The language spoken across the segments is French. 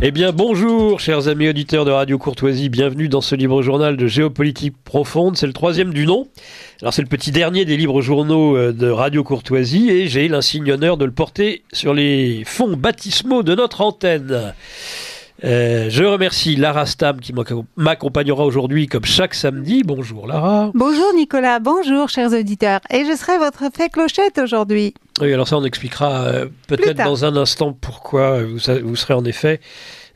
Eh bien, bonjour, chers amis auditeurs de Radio Courtoisie. Bienvenue dans ce libre journal de géopolitique profonde. C'est le 3e du nom. Alors, c'est le petit dernier des libres journaux de Radio Courtoisie et j'ai l'insigne honneur de le porter sur les fonds baptismaux de notre antenne. Je remercie Lara Stam qui m'accompagnera aujourd'hui comme chaque samedi. Bonjour Lara. Bonjour Nicolas, bonjour chers auditeurs. Et je serai votre fée clochette aujourd'hui. Oui, alors ça on expliquera peut-être dans un instant pourquoi vous serez en effet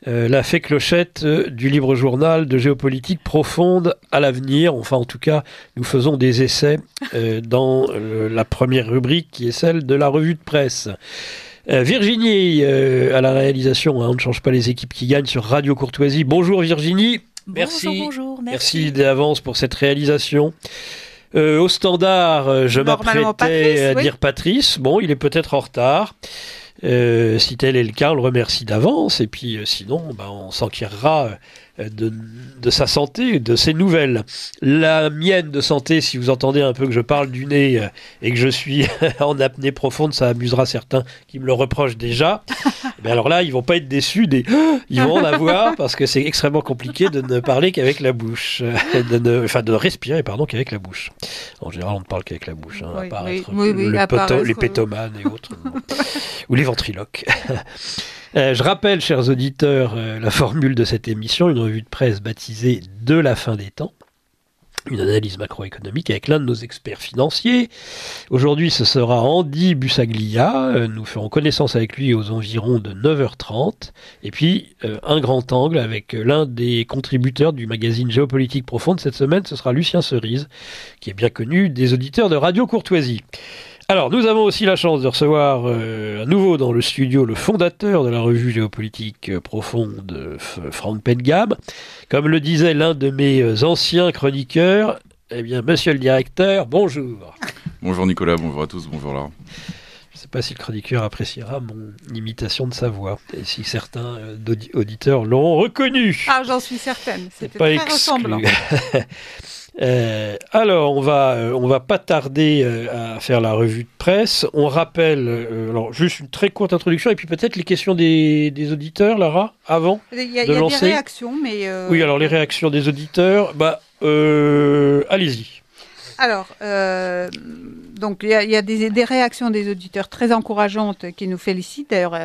la fée clochette du libre journal de géopolitique profonde à l'avenir. Enfin en tout cas, nous faisons des essais dans la première rubrique qui est celle de la revue de presse. Virginie à la réalisation, on ne change pas les équipes qui gagnent sur Radio Courtoisie. Bonjour Virginie. Bonjour, merci d'avance pour cette réalisation. Au standard, je m'apprêtais à dire Patrice. Bon, il est peut-être en retard. Si tel est le cas, on le remercie d'avance. Et puis sinon, on s'enquérera de sa santé, de ses nouvelles. La mienne de santé, si vous entendez un peu que je parle du nez et que je suis en apnée profonde, ça amusera certains qui me le reprochent déjà. Mais alors là, ils vont pas être déçus. Ils vont en avoir parce que c'est extrêmement compliqué de ne parler qu'avec la bouche. De respirer, qu'avec la bouche. En général, on ne parle qu'avec la bouche, à part les pétomanes et autres. Ou les ventriloques. Je rappelle, chers auditeurs, la formule de cette émission, une revue de presse baptisée « De la fin des temps », une analyse macroéconomique avec l'un de nos experts financiers. Aujourd'hui, ce sera Andy Bussaglia. Nous ferons connaissance avec lui aux environs de 9h30. Et puis, un grand angle avec l'un des contributeurs du magazine Géopolitique Profonde. Cette semaine, ce sera Lucien Cerise, qui est bien connu des auditeurs de Radio Courtoisie. Alors, nous avons aussi la chance de recevoir à nouveau dans le studio le fondateur de la revue géopolitique profonde, Franck Pengam. Comme le disait l'un de mes anciens chroniqueurs, eh bien, monsieur le directeur, bonjour. Bonjour Nicolas, bonjour à tous, bonjour Lara. Je ne sais pas si le chroniqueur appréciera mon imitation de sa voix, et si certains auditeurs l'ont reconnu. Ah, j'en suis certaine, c'était très ressemblant. Alors, on va pas tarder à faire la revue de presse. On rappelle, alors juste une très courte introduction et puis peut-être les questions des auditeurs, Lara, avant de lancer. Il y a des réactions, mais... Oui, alors les réactions des auditeurs, allez-y. Alors, donc il y a des réactions des auditeurs très encourageantes qui nous félicitent. D'ailleurs,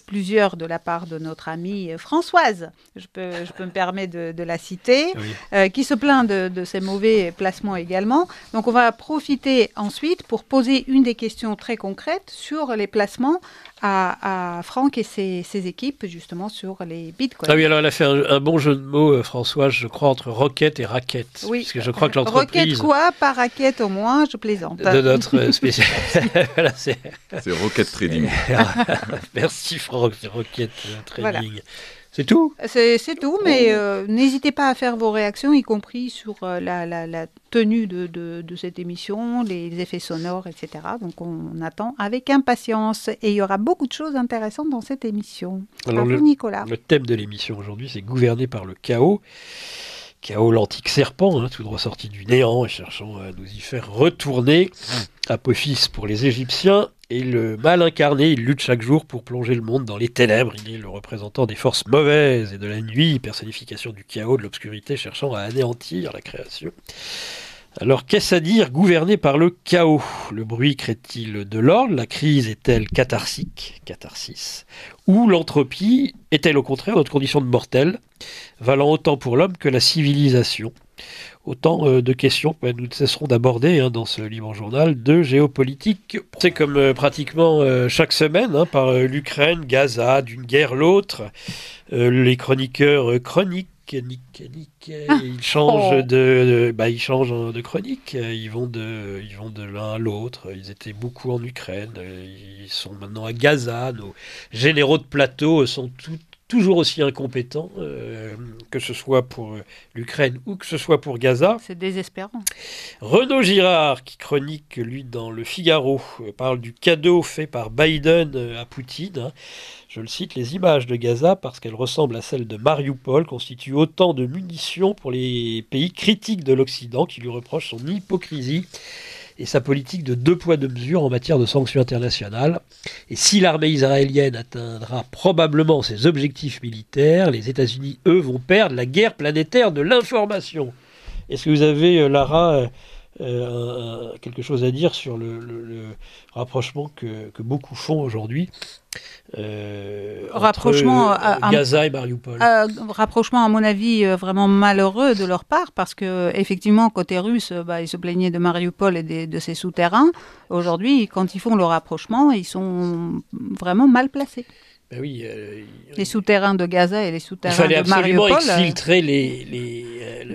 plusieurs de la part de notre amie Françoise, je peux me permettre de la citer, oui. Qui se plaint de ces mauvais placements également. Donc, on va profiter ensuite pour poser une des questions très concrètes sur les placements à Franck et ses équipes, justement, sur les bitcoins. Ah oui, alors elle a fait un bon jeu de mots, Françoise, je crois, entre roquette et raquette. Oui. Parce que je crois que l'entreprise... Roquette quoi? Pas raquette au moins, je plaisante. De notre spécial... Voilà, c'est Rocket Trading. Merci Franck, c'est Rocket Trading. Voilà. C'est tout ? C'est tout, mais n'hésitez pas à faire vos réactions, y compris sur la tenue de cette émission, les effets sonores, etc. Donc on attend avec impatience. Et il y aura beaucoup de choses intéressantes dans cette émission. Alors Nicolas. Le thème de l'émission aujourd'hui, c'est gouverner par le chaos. Chaos, l'antique serpent, tout droit sorti du néant, et cherchant à nous y faire retourner. Apophis pour les Égyptiens, et le mal incarné, il lutte chaque jour pour plonger le monde dans les ténèbres. Il est le représentant des forces mauvaises et de la nuit, personnification du chaos, de l'obscurité, cherchant à anéantir la création. Alors, qu'est-ce à dire gouverner par le chaos ? Le bruit crée-t-il de l'ordre ? La crise est-elle catharsique ? Catharsis. Ou l'entropie est-elle au contraire notre condition de mortel, valant autant pour l'homme que la civilisation ? Autant de questions que nous ne cesserons d'aborder dans ce libre journal de géopolitique. C'est comme pratiquement chaque semaine, par l'Ukraine, Gaza, d'une guerre l'autre, les chroniqueurs chroniquent. Ils changent de chronique. Ils vont de l'un à l'autre. Ils étaient beaucoup en Ukraine. Ils sont maintenant à Gaza. Nos généraux de plateau sont toujours aussi incompétent, que ce soit pour l'Ukraine ou que ce soit pour Gaza. C'est désespérant. Renaud Girard, qui chronique, lui, dans Le Figaro, parle du cadeau fait par Biden à Poutine. Hein. Je le cite, les images de Gaza, parce qu'elles ressemblent à celles de Mariupol, constituent autant de munitions pour les pays critiques de l'Occident qui lui reprochent son hypocrisie et sa politique de 2 poids 2 mesures en matière de sanctions internationales. Et si l'armée israélienne atteindra probablement ses objectifs militaires, les États-Unis, eux, vont perdre la guerre planétaire de l'information. Est-ce que vous avez, Lara, quelque chose à dire sur le rapprochement que beaucoup font aujourd'hui entre Gaza et Mariupol? Rapprochement, à mon avis, vraiment malheureux de leur part, parce que effectivement, côté russe, ils se plaignaient de Mariupol et de ses souterrains. Aujourd'hui, quand ils font le rapprochement, ils sont vraiment mal placés. Ben oui, les souterrains de Gaza et les souterrains de Mariupol. Il fallait absolument exfiltrer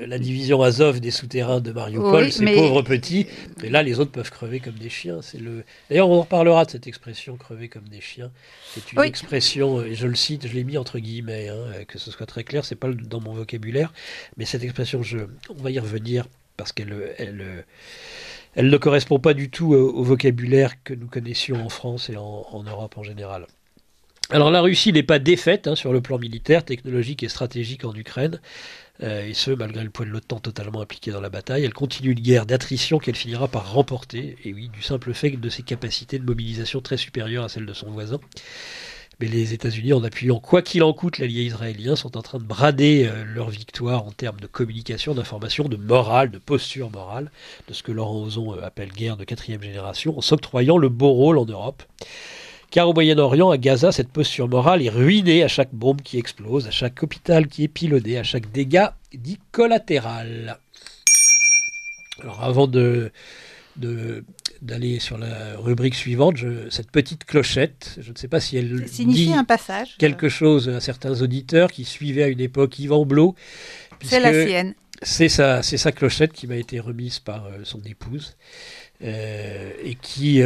la division Azov des souterrains de Mariupol, ces pauvres petits. Et là, les autres peuvent crever comme des chiens. D'ailleurs, on en reparlera de cette expression, crever comme des chiens. C'est une expression, et je le cite, je l'ai mis entre guillemets, que ce soit très clair, c'est pas dans mon vocabulaire, mais cette expression, on va y revenir, parce qu'elle ne correspond pas du tout au vocabulaire que nous connaissions en France et en Europe en général. Alors la Russie n'est pas défaite sur le plan militaire, technologique et stratégique en Ukraine, et ce malgré le poids de l'OTAN totalement impliqué dans la bataille. Elle continue une guerre d'attrition qu'elle finira par remporter, et oui, du simple fait de ses capacités de mobilisation très supérieures à celles de son voisin. Mais les États-Unis, en appuyant quoi qu'il en coûte l'allié israélien, sont en train de brader leur victoire en termes de communication, d'information, de morale, de posture morale, de ce que Laurent Ozon appelle guerre de 4e génération, en s'octroyant le beau rôle en Europe. Car au Moyen-Orient, à Gaza, cette posture morale est ruinée à chaque bombe qui explose, à chaque hôpital qui est pilonné, à chaque dégât dit collatéral. Alors avant d'aller sur la rubrique suivante, cette petite clochette, je ne sais pas si elle dit un passage. Quelque chose à certains auditeurs qui suivaient à une époque Yvan Blot. C'est la sienne. C'est sa clochette qui m'a été remise par son épouse. Et qui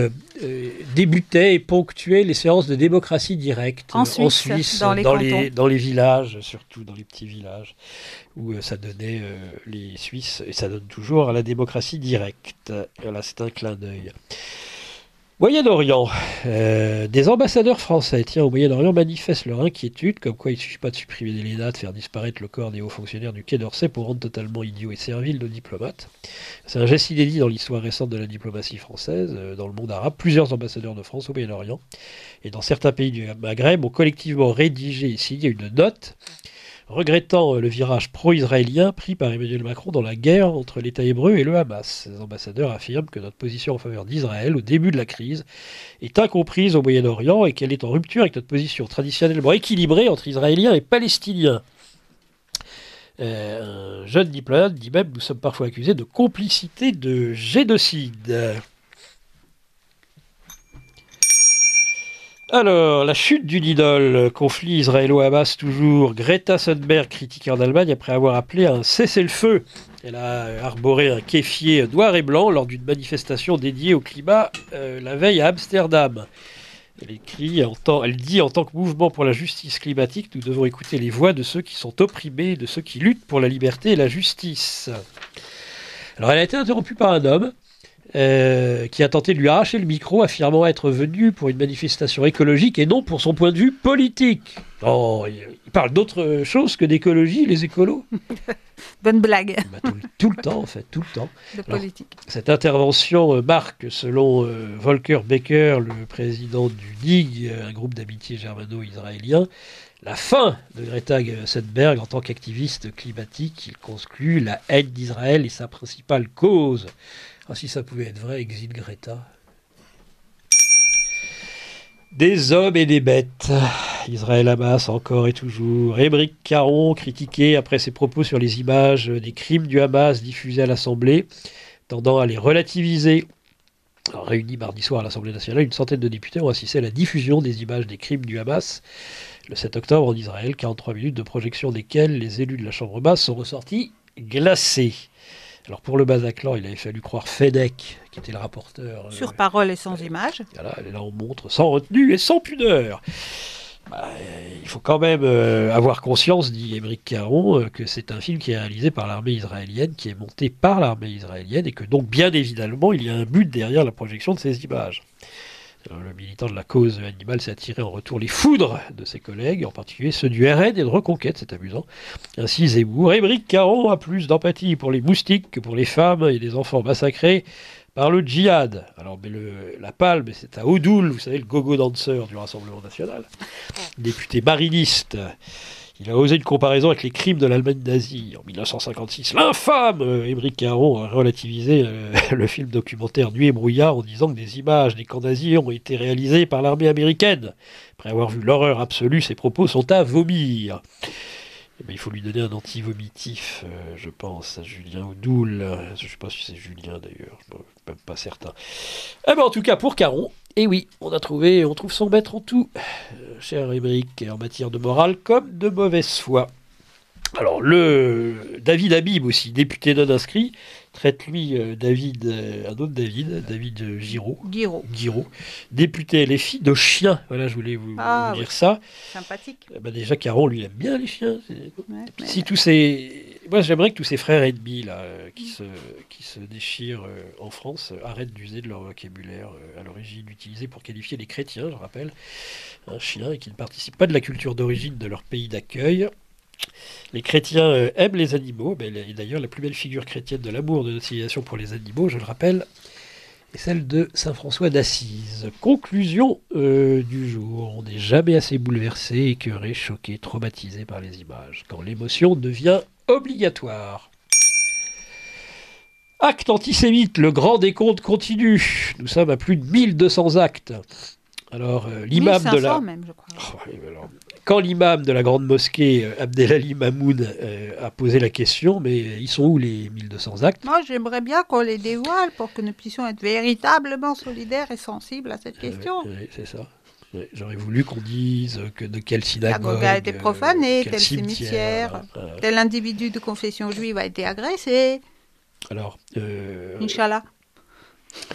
débutait et ponctuait les séances de démocratie directe en Suisse dans les villages, surtout dans les petits villages, où ça donnait les Suisses, et ça donne toujours à la démocratie directe. Voilà, c'est un clin d'œil. Moyen-Orient. Des ambassadeurs français au Moyen-Orient manifestent leur inquiétude, comme quoi il ne suffit pas de supprimer l'ENA, de faire disparaître le corps des hauts fonctionnaires du Quai d'Orsay pour rendre totalement idiots et serviles nos diplomates. C'est un geste inédit dans l'histoire récente de la diplomatie française. Dans le monde arabe, plusieurs ambassadeurs de France au Moyen-Orient et dans certains pays du Maghreb ont collectivement rédigé et signé une note regrettant le virage pro-israélien pris par Emmanuel Macron dans la guerre entre l'État hébreu et le Hamas. Ces ambassadeurs affirment que notre position en faveur d'Israël au début de la crise est incomprise au Moyen-Orient et qu'elle est en rupture avec notre position traditionnellement équilibrée entre Israéliens et Palestiniens. Un jeune diplomate dit même « Nous sommes parfois accusés de complicité de génocide ». Alors, la chute d'une idole, conflit israélo-hamas toujours. Greta Thunberg critiquée en Allemagne après avoir appelé à un cessez-le-feu. Elle a arboré un kéfier noir et blanc lors d'une manifestation dédiée au climat la veille à Amsterdam. Elle dit en tant que mouvement pour la justice climatique, nous devons écouter les voix de ceux qui sont opprimés, de ceux qui luttent pour la liberté et la justice. Alors, elle a été interrompue par un homme qui a tenté de lui arracher le micro, affirmant être venu pour une manifestation écologique et non pour son point de vue politique. Oh, il parle d'autre chose que d'écologie, les écolos. Bonne blague. Tout le temps, en fait, tout le temps. De politique. Cette intervention marque, selon Volker Becker, le président du DIG, un groupe d'amitié germano-israélien, la fin de Greta Thunberg en tant qu'activiste climatique. Il conclut la haine d'Israël est sa principale cause. Ah, si ça pouvait être vrai, exil Greta. Des hommes et des bêtes. Israël-Hamas, encore et toujours. Émeric Caron, critiqué après ses propos sur les images des crimes du Hamas diffusés à l'Assemblée, tendant à les relativiser. Alors, réunis mardi soir à l'Assemblée nationale, une centaine de députés ont assisté à la diffusion des images des crimes du Hamas le 7 octobre en Israël, 43 minutes de projection desquelles les élus de la Chambre basse sont ressortis glacés. Alors pour le Bataclan, il avait fallu croire Fedek, qui était le rapporteur. Sur parole et sans image. Voilà, là on montre sans retenue et sans pudeur. Il faut quand même avoir conscience, dit Émeric Caron, que c'est un film qui est réalisé par l'armée israélienne, qui est monté par l'armée israélienne, et que donc, bien évidemment, il y a un but derrière la projection de ces images. Alors, le militant de la cause animale s'est attiré en retour les foudres de ses collègues, en particulier ceux du RN et de Reconquête, c'est amusant. Ainsi, Zemmour, Émeric Caron a plus d'empathie pour les moustiques que pour les femmes et les enfants massacrés par le djihad. Alors, mais la palme, c'est à Odoul, vous savez, le gogo danseur du Rassemblement national, député mariniste. Il a osé une comparaison avec les crimes de l'Allemagne nazie. En 1956, l'infâme Émeric Caron a relativisé le film documentaire Nuit et brouillard en disant que des images des camps nazis ont été réalisées par l'armée américaine. Après avoir vu l'horreur absolue, ses propos sont à vomir. Eh bien, il faut lui donner un anti-vomitif, je pense, à Julien Odoul. Je ne sais pas si c'est Julien d'ailleurs, je ne suis même pas certain. Eh bien, en tout cas, pour Caron, et oui, on trouve son maître en tout, cher Émeric, en matière de morale comme de mauvaise foi. Alors, David Habib aussi, député non inscrit, traite lui un autre David Giraud, député LFI de chien. Voilà, je voulais vous dire ça. Sympathique. Déjà, Caron, lui, aime bien les chiens. Moi, j'aimerais que tous ces frères ennemis là, qui se déchirent en France arrêtent d'user de leur vocabulaire à l'origine utilisé pour qualifier les chrétiens, je rappelle, un chien, et qui ne participent pas de la culture d'origine de leur pays d'accueil. Les chrétiens aiment les animaux, et d'ailleurs la plus belle figure chrétienne de l'amour de notre civilisation pour les animaux, je le rappelle, est celle de saint François d'Assise. Conclusion du jour, on n'est jamais assez bouleversé, écœuré, choqué, traumatisé par les images, quand l'émotion devient obligatoire. Acte antisémite, le grand décompte continue. Nous sommes à plus de 1200 actes. Alors, l'imam de la... même, je crois. Quand l'imam de la grande mosquée, Abdelali Mamoun, a posé la question, mais ils sont où les 1200 actes ? Moi, j'aimerais bien qu'on les dévoile pour que nous puissions être véritablement solidaires et sensibles à cette question. Oui, c'est ça. J'aurais voulu qu'on dise que de quelle synagogue a été profanée, tel cimetière, tel individu de confession juive a été agressé. Alors, Inch'Allah.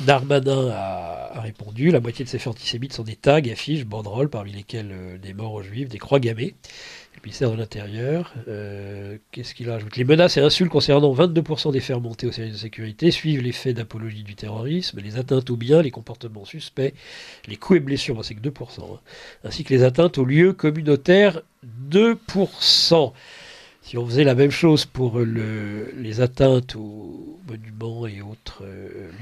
Darmanin a répondu, la moitié de ces faits antisémites sont des tags, affiches, banderoles, parmi lesquelles des morts aux juifs, des croix gammées. Le ministère de l'Intérieur, qu'est-ce qu'il ajoute ? Les menaces et insultes concernant 22% des faits remontés aux services de sécurité suivent les faits d'apologie du terrorisme, les atteintes aux biens, les comportements suspects, les coups et blessures, c'est que 2%, ainsi que les atteintes aux lieux communautaires, 2%. Si on faisait la même chose pour les atteintes aux monuments et autres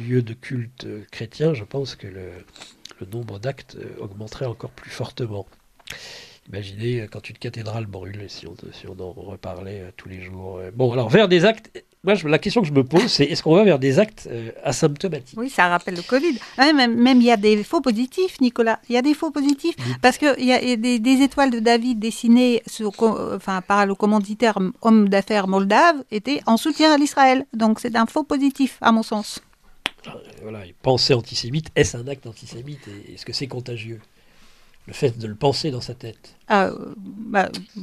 lieux de culte chrétiens, je pense que le nombre d'actes augmenterait encore plus fortement. Imaginez quand une cathédrale brûle, si on en reparlait tous les jours. Bon, alors vers des actes, moi la question que je me pose, c'est est-ce qu'on va vers des actes asymptomatiques ? Oui, ça rappelle le Covid. Même il y a des faux positifs, Nicolas. Il y a des faux positifs parce qu'il y a des étoiles de David dessinées par le commanditaire homme d'affaires moldave étaient en soutien à l'Israël. Donc c'est un faux positif, à mon sens. Voilà, penser antisémite, est-ce un acte antisémite et est-ce que c'est contagieux ? Le fait de le penser dans sa tête.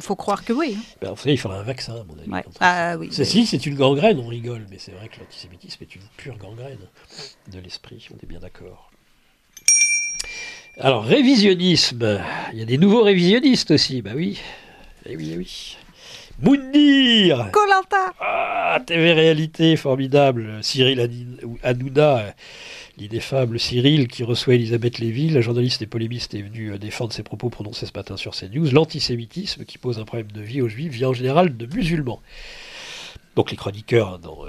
Faut croire que oui. Vous savez, il faudrait un vaccin, à mon avis. Ouais. Oui. C'est une gangrène, on rigole, mais c'est vrai que l'antisémitisme est une pure gangrène de l'esprit, on est bien d'accord. Alors, révisionnisme. Il y a des nouveaux révisionnistes aussi, oui. Eh oui. Moundir Koh-Lanta TV Réalité, formidable. Cyril Hanouna, l'ineffable Cyril, qui reçoit Elisabeth Lévy. La journaliste et polémiste est venue défendre ses propos prononcés ce matin sur CNews. L'antisémitisme, qui pose un problème de vie aux juifs, vient en général de musulmans. Donc les chroniqueurs dans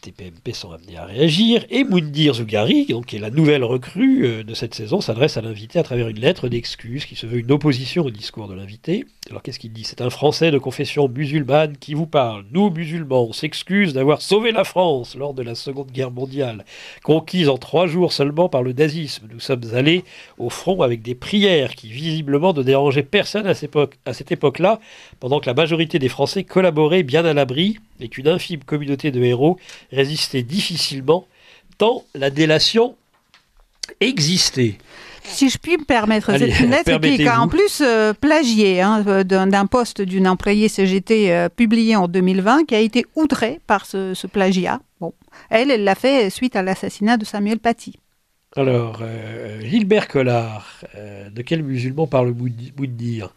TPMP sont amenés à réagir. Et Moundir Zougari, qui est la nouvelle recrue de cette saison, s'adresse à l'invité à travers une lettre d'excuse qui se veut une opposition au discours de l'invité. Alors qu'est-ce qu'il dit ? C'est un Français de confession musulmane qui vous parle. Nous, musulmans, on s'excuse d'avoir sauvé la France lors de la Seconde Guerre mondiale, conquise en 3 jours seulement par le nazisme. Nous sommes allés au front avec des prières qui visiblement ne dérangeaient personne à cette époque-là, pendant que la majorité des Français collaboraient bien à l'abri et qu'une infime communauté de héros résistait difficilement, tant la délation existait. Si je puis me permettre, c'est une lettre qui est en plus plagiée d'un poste d'une employée CGT publié en 2020 qui a été outrée par ce plagiat. Bon, elle l'a fait suite à l'assassinat de Samuel Paty. Alors, Gilbert Collard, de quel musulman parle Mounir?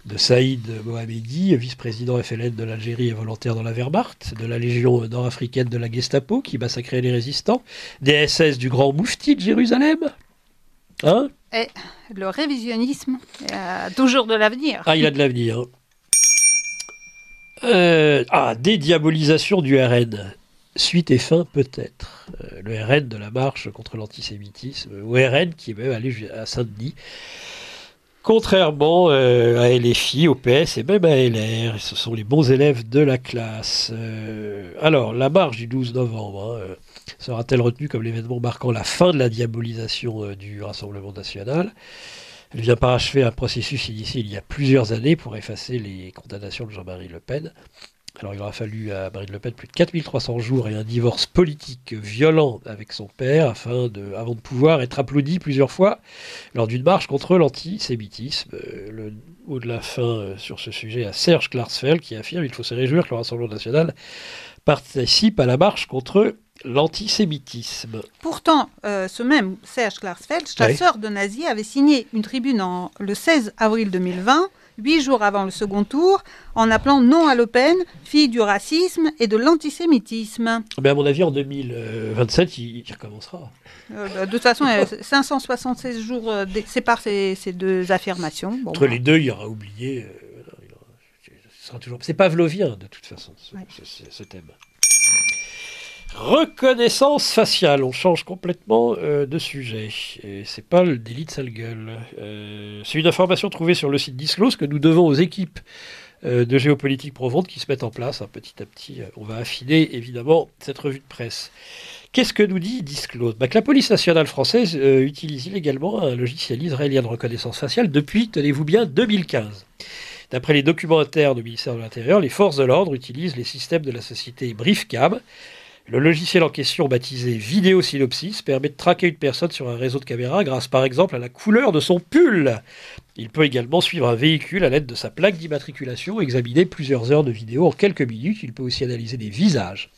De Saïd Mohamedi, vice-président FLN de l'Algérie et volontaire dans la Wehrmacht, de la Légion nord-africaine de la Gestapo qui massacrait les résistants, des SS du grand moufti de Jérusalem. Hein? Et le révisionnisme a toujours de l'avenir. Ah, il a de l'avenir. Dédiabolisation du RN. Suite et fin peut-être. Le RN de la marche contre l'antisémitisme, ou RN qui est même allé à Saint-Denis. Contrairement à LFI, au PS et même à LR, ce sont les bons élèves de la classe. Alors, la marche du 12 novembre sera-t-elle retenue comme l'événement marquant la fin de la diabolisation du Rassemblement national? Elle vient parachever un processus initié il y a plusieurs années pour effacer les condamnations de Jean-Marie Le Pen. Alors il aura fallu à Marine Le Pen plus de 4300 jours et un divorce politique violent avec son père avant de pouvoir être applaudi plusieurs fois lors d'une marche contre l'antisémitisme. Le mot de la fin sur ce sujet à Serge Klarsfeld qui affirme qu'il faut se réjouir que le Rassemblement national participe à la marche contre l'antisémitisme. Pourtant, ce même Serge Klarsfeld, chasseur de nazis, avait signé une tribune le 16 avril 2020, 8 jours avant le second tour, en appelant non à Le Pen, fille du racisme et de l'antisémitisme. Mais à mon avis, en 2027, il recommencera. De toute façon, 576 jours séparent ces deux affirmations. Bon, entre les deux, il y aura oublié. Ce sera toujours. C'est pavlovien, de toute façon, ce thème. Reconnaissance faciale, on change complètement de sujet. Et c'est pas le délit de sale gueule. C'est une information trouvée sur le site Disclose que nous devons aux équipes de géopolitique profonde qui se mettent en place petit à petit. On va affiner évidemment cette revue de presse. Qu'est-ce que nous dit Disclose? Que la police nationale française utilise illégalement un logiciel israélien de reconnaissance faciale depuis, tenez-vous bien, 2015. D'après les documents internes au ministère de l'Intérieur, les forces de l'ordre utilisent les systèmes de la société Briefcam. Le logiciel en question, baptisé Vidéo Synopsis, permet de traquer une personne sur un réseau de caméras grâce par exemple à la couleur de son pull. Il peut également suivre un véhicule à l'aide de sa plaque d'immatriculation, examiner plusieurs heures de vidéo en quelques minutes. Il peut aussi analyser des visages.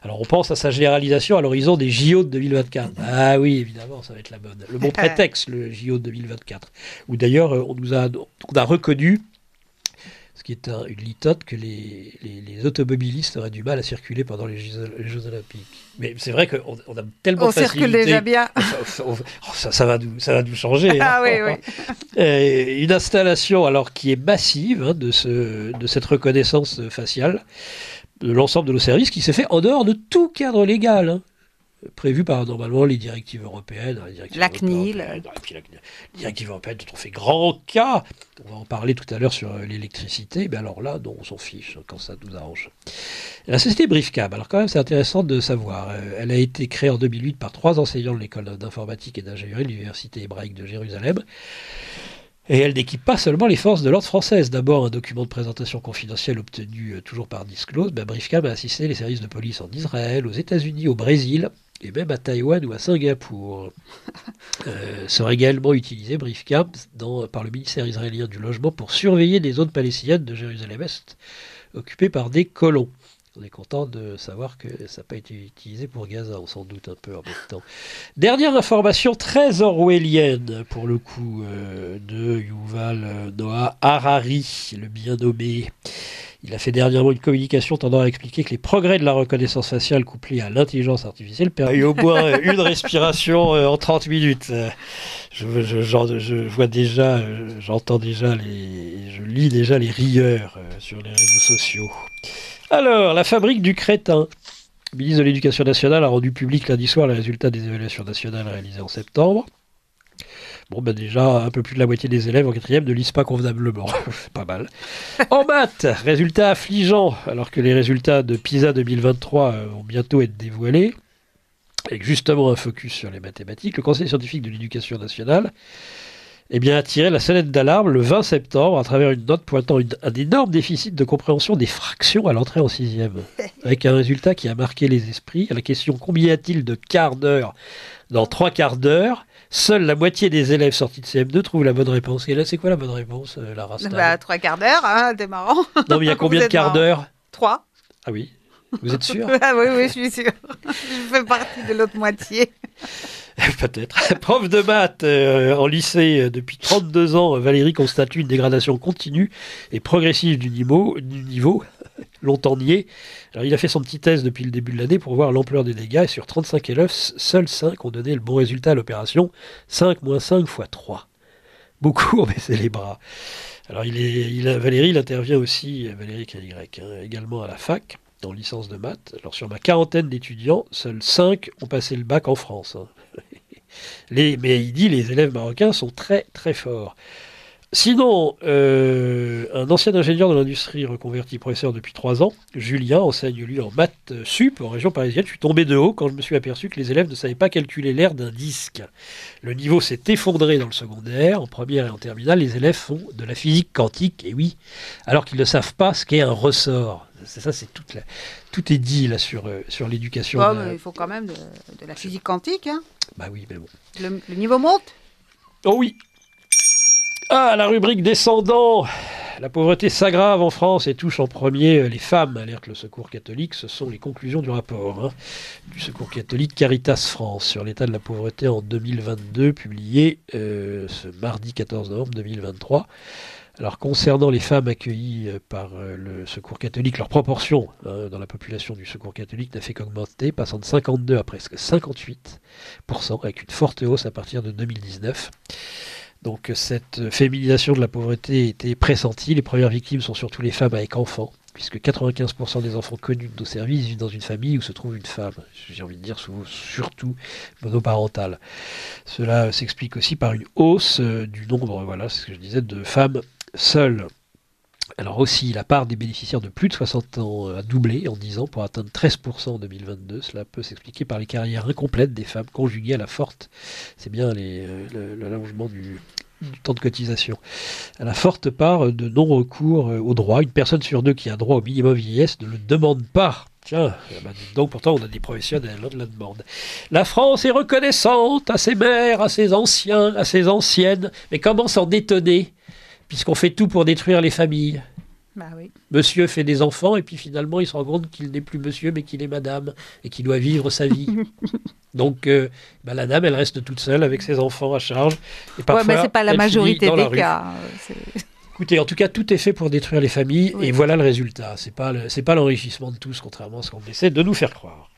Alors on pense à sa généralisation à l'horizon des JO de 2024. Ah oui, évidemment, ça va être la mode. Le bon prétexte, le JO de 2024. Où d'ailleurs, on a reconnu, ce qui est une litote, que les automobilistes auraient du mal à circuler pendant les Jeux Olympiques. Mais c'est vrai qu'on a tellement de facilité. On circule déjà bien. Ça va nous changer. Ah oui. Une installation alors qui est massive de cette reconnaissance faciale de l'ensemble de nos services qui s'est fait en dehors de tout cadre légal. Prévu par normalement les directives européennes. La CNIL. Les directives européennes dont on fait grand cas. On va en parler tout à l'heure sur l'électricité. Mais alors là, non, on s'en fiche quand ça nous arrange. La société Briefcam, alors quand même c'est intéressant de savoir. Elle a été créée en 2008 par 3 enseignants de l'école d'informatique et d'ingénierie de l'université hébraïque de Jérusalem. Et elle n'équipe pas seulement les forces de l'ordre françaises. D'abord, un document de présentation confidentiel obtenu toujours par Disclose. Briefcam a assisté les services de police en Israël, aux États-Unis, au Brésil, et même à Taïwan ou à Singapour. Sera également utilisé Briefcam par le ministère israélien du Logement pour surveiller des zones palestiniennes de Jérusalem-Est occupées par des colons. On est content de savoir que ça n'a pas été utilisé pour Gaza, on s'en doute un peu en même temps. Dernière information très orwellienne, pour le coup, de Yuval Noah Harari, le bien nommé. Il a fait dernièrement une communication tendant à expliquer que les progrès de la reconnaissance faciale couplés à l'intelligence artificielle permettent au moins une respiration en 30 minutes. Je vois déjà, j'entends déjà, je lis déjà les rieurs sur les réseaux sociaux. Alors, la fabrique du crétin. Le ministre de l'Éducation nationale a rendu public lundi soir les résultats des évaluations nationales réalisées en septembre. Bon, déjà, un peu plus de la moitié des élèves en 4e ne lisent pas convenablement. C'est pas mal. En maths, résultats affligeants, alors que les résultats de PISA 2023 vont bientôt être dévoilés, avec justement un focus sur les mathématiques, le Conseil scientifique de l'Éducation nationale a tiré la sonnette d'alarme le 20 septembre à travers une note pointant un énorme déficit de compréhension des fractions à l'entrée en 6e, avec un résultat qui a marqué les esprits. À la question « Combien y a-t-il de quarts d'heure dans 3 quarts d'heure ?» Seule la moitié des élèves sortis de CM2 trouvent la bonne réponse. Et là, c'est quoi la bonne réponse, Lara Stahl? 3 quarts d'heure, t'es marrant. Non, mais il y a combien de quarts d'heure? 3. Ah oui, vous êtes sûr? Ah oui, je suis sûr. Je fais partie de l'autre moitié. Peut-être. Prof de maths en lycée depuis 32 ans, Valérie constate une dégradation continue et progressive du niveau longtemps nié. Alors, il a fait son petit test depuis le début de l'année pour voir l'ampleur des dégâts et sur 35 élèves, seuls 5 ont donné le bon résultat à l'opération. 5 moins 5 fois 3. Beaucoup ont baissé les bras. Alors Valérie, il intervient aussi, Valérie KY, également à la fac, en licence de maths. Alors sur ma quarantaine d'étudiants, seuls 5 ont passé le bac en France. Mais il dit les élèves marocains sont très très forts. Sinon, un ancien ingénieur de l'industrie reconverti professeur depuis 3 ans, Julien, enseigne lui en maths sup en région parisienne. Je suis tombé de haut quand je me suis aperçu que les élèves ne savaient pas calculer l'aire d'un disque. Le niveau s'est effondré dans le secondaire. En première et en terminale, les élèves font de la physique quantique, et oui, alors qu'ils ne savent pas ce qu'est un ressort. C'est tout est dit là sur l'éducation. Mais il faut quand même de la physique quantique. Hein. Bah oui, mais bon. Le niveau monte ? Oh oui. Ah, la rubrique descendant. La pauvreté s'aggrave en France et touche en premier les femmes, alerte le Secours catholique. Ce sont les conclusions du rapport du Secours catholique Caritas France sur l'état de la pauvreté en 2022, publié ce mardi 14 novembre 2023. Alors, concernant les femmes accueillies par le Secours catholique, leur proportion dans la population du Secours catholique n'a fait qu'augmenter, passant de 52 à presque 58%, avec une forte hausse à partir de 2019. Donc cette féminisation de la pauvreté était pressentie. Les premières victimes sont surtout les femmes avec enfants, puisque 95% des enfants connus de nos services vivent dans une famille où se trouve une femme. J'ai envie de dire surtout monoparentale. Cela s'explique aussi par une hausse du nombre, voilà, c'est ce que je disais, de femmes seules. Alors aussi, la part des bénéficiaires de plus de 60 ans a doublé en 10 ans pour atteindre 13% en 2022. Cela peut s'expliquer par les carrières incomplètes des femmes conjuguées à la forte, c'est bien l'allongement du temps de cotisation, à la forte part de non-recours au droit. Une personne sur 2 qui a droit au minimum vieillesse ne le demande pas. Tiens, donc pourtant on a des professionnels de la demande. La France est reconnaissante à ses maires, à ses anciens, à ses anciennes, mais comment s'en détonner ? Puisqu'on fait tout pour détruire les familles. Bah oui. Monsieur fait des enfants et puis finalement il se rend compte qu'il n'est plus monsieur mais qu'il est madame et qu'il doit vivre sa vie. Donc la dame elle reste toute seule avec ses enfants à charge. Et parfois, mais c'est pas la majorité des cas. Écoutez, en tout cas tout est fait pour détruire les familles et voilà le résultat. C'est pas l'enrichissement de tous contrairement à ce qu'on essaie de nous faire croire.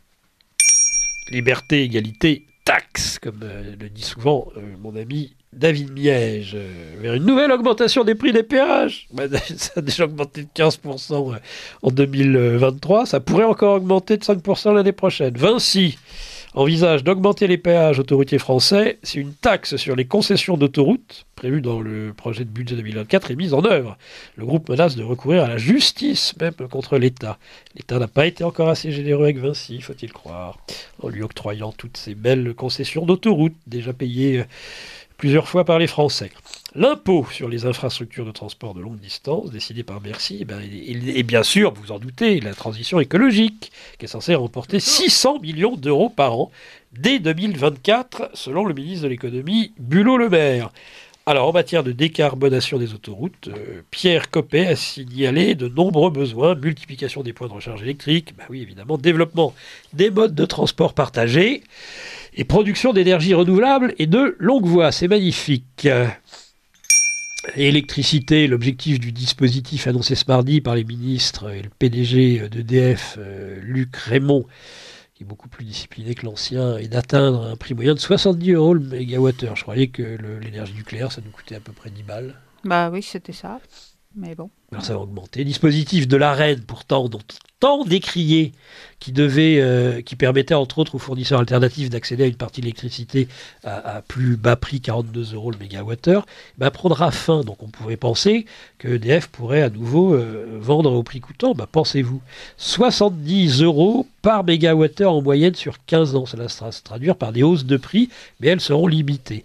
Liberté, égalité, taxe, comme le dit souvent mon ami David Miège, vers une nouvelle augmentation des prix des péages. Ça a déjà augmenté de 15% en 2023, ça pourrait encore augmenter de 5% l'année prochaine. Vinci envisage d'augmenter les péages autoroutiers français si une taxe sur les concessions d'autoroutes, prévue dans le projet de budget 2024, est mise en œuvre. Le groupe menace de recourir à la justice, même contre l'État. L'État n'a pas été encore assez généreux avec Vinci, faut-il croire, en lui octroyant toutes ces belles concessions d'autoroutes, déjà payées plusieurs fois par les Français. L'impôt sur les infrastructures de transport de longue distance, décidé par Bercy, et bien sûr, vous en doutez, la transition écologique, qui est censée remporter 600 millions d'euros par an dès 2024, selon le ministre de l'économie, Bulot-Le Maire. Alors, en matière de décarbonation des autoroutes, Pierre Coppet a signalé de nombreux besoins, multiplication des points de recharge électrique, oui, évidemment, développement des modes de transport partagés, et production d'énergie renouvelable et de longue voie. C'est magnifique. Électricité, l'objectif du dispositif annoncé ce mardi par les ministres et le PDG d'EDF, Luc Rémont, qui est beaucoup plus discipliné que l'ancien, est d'atteindre un prix moyen de 70 € le mégawattheure. Je croyais que l'énergie nucléaire, ça nous coûtait à peu près 10 balles. Bah oui, c'était ça. Mais bon. Alors ça va augmenter. Dispositif de l'AREN, pourtant, dont tant décrié, qui permettait entre autres aux fournisseurs alternatifs d'accéder à une partie de l'électricité à plus bas prix, 42 € le mégawattheure, prendra fin. Donc on pourrait penser que EDF pourrait à nouveau vendre au prix coûtant. Pensez-vous, 70 € par mégawattheure en moyenne sur 15 ans. Cela sera se traduire par des hausses de prix, mais elles seront limitées.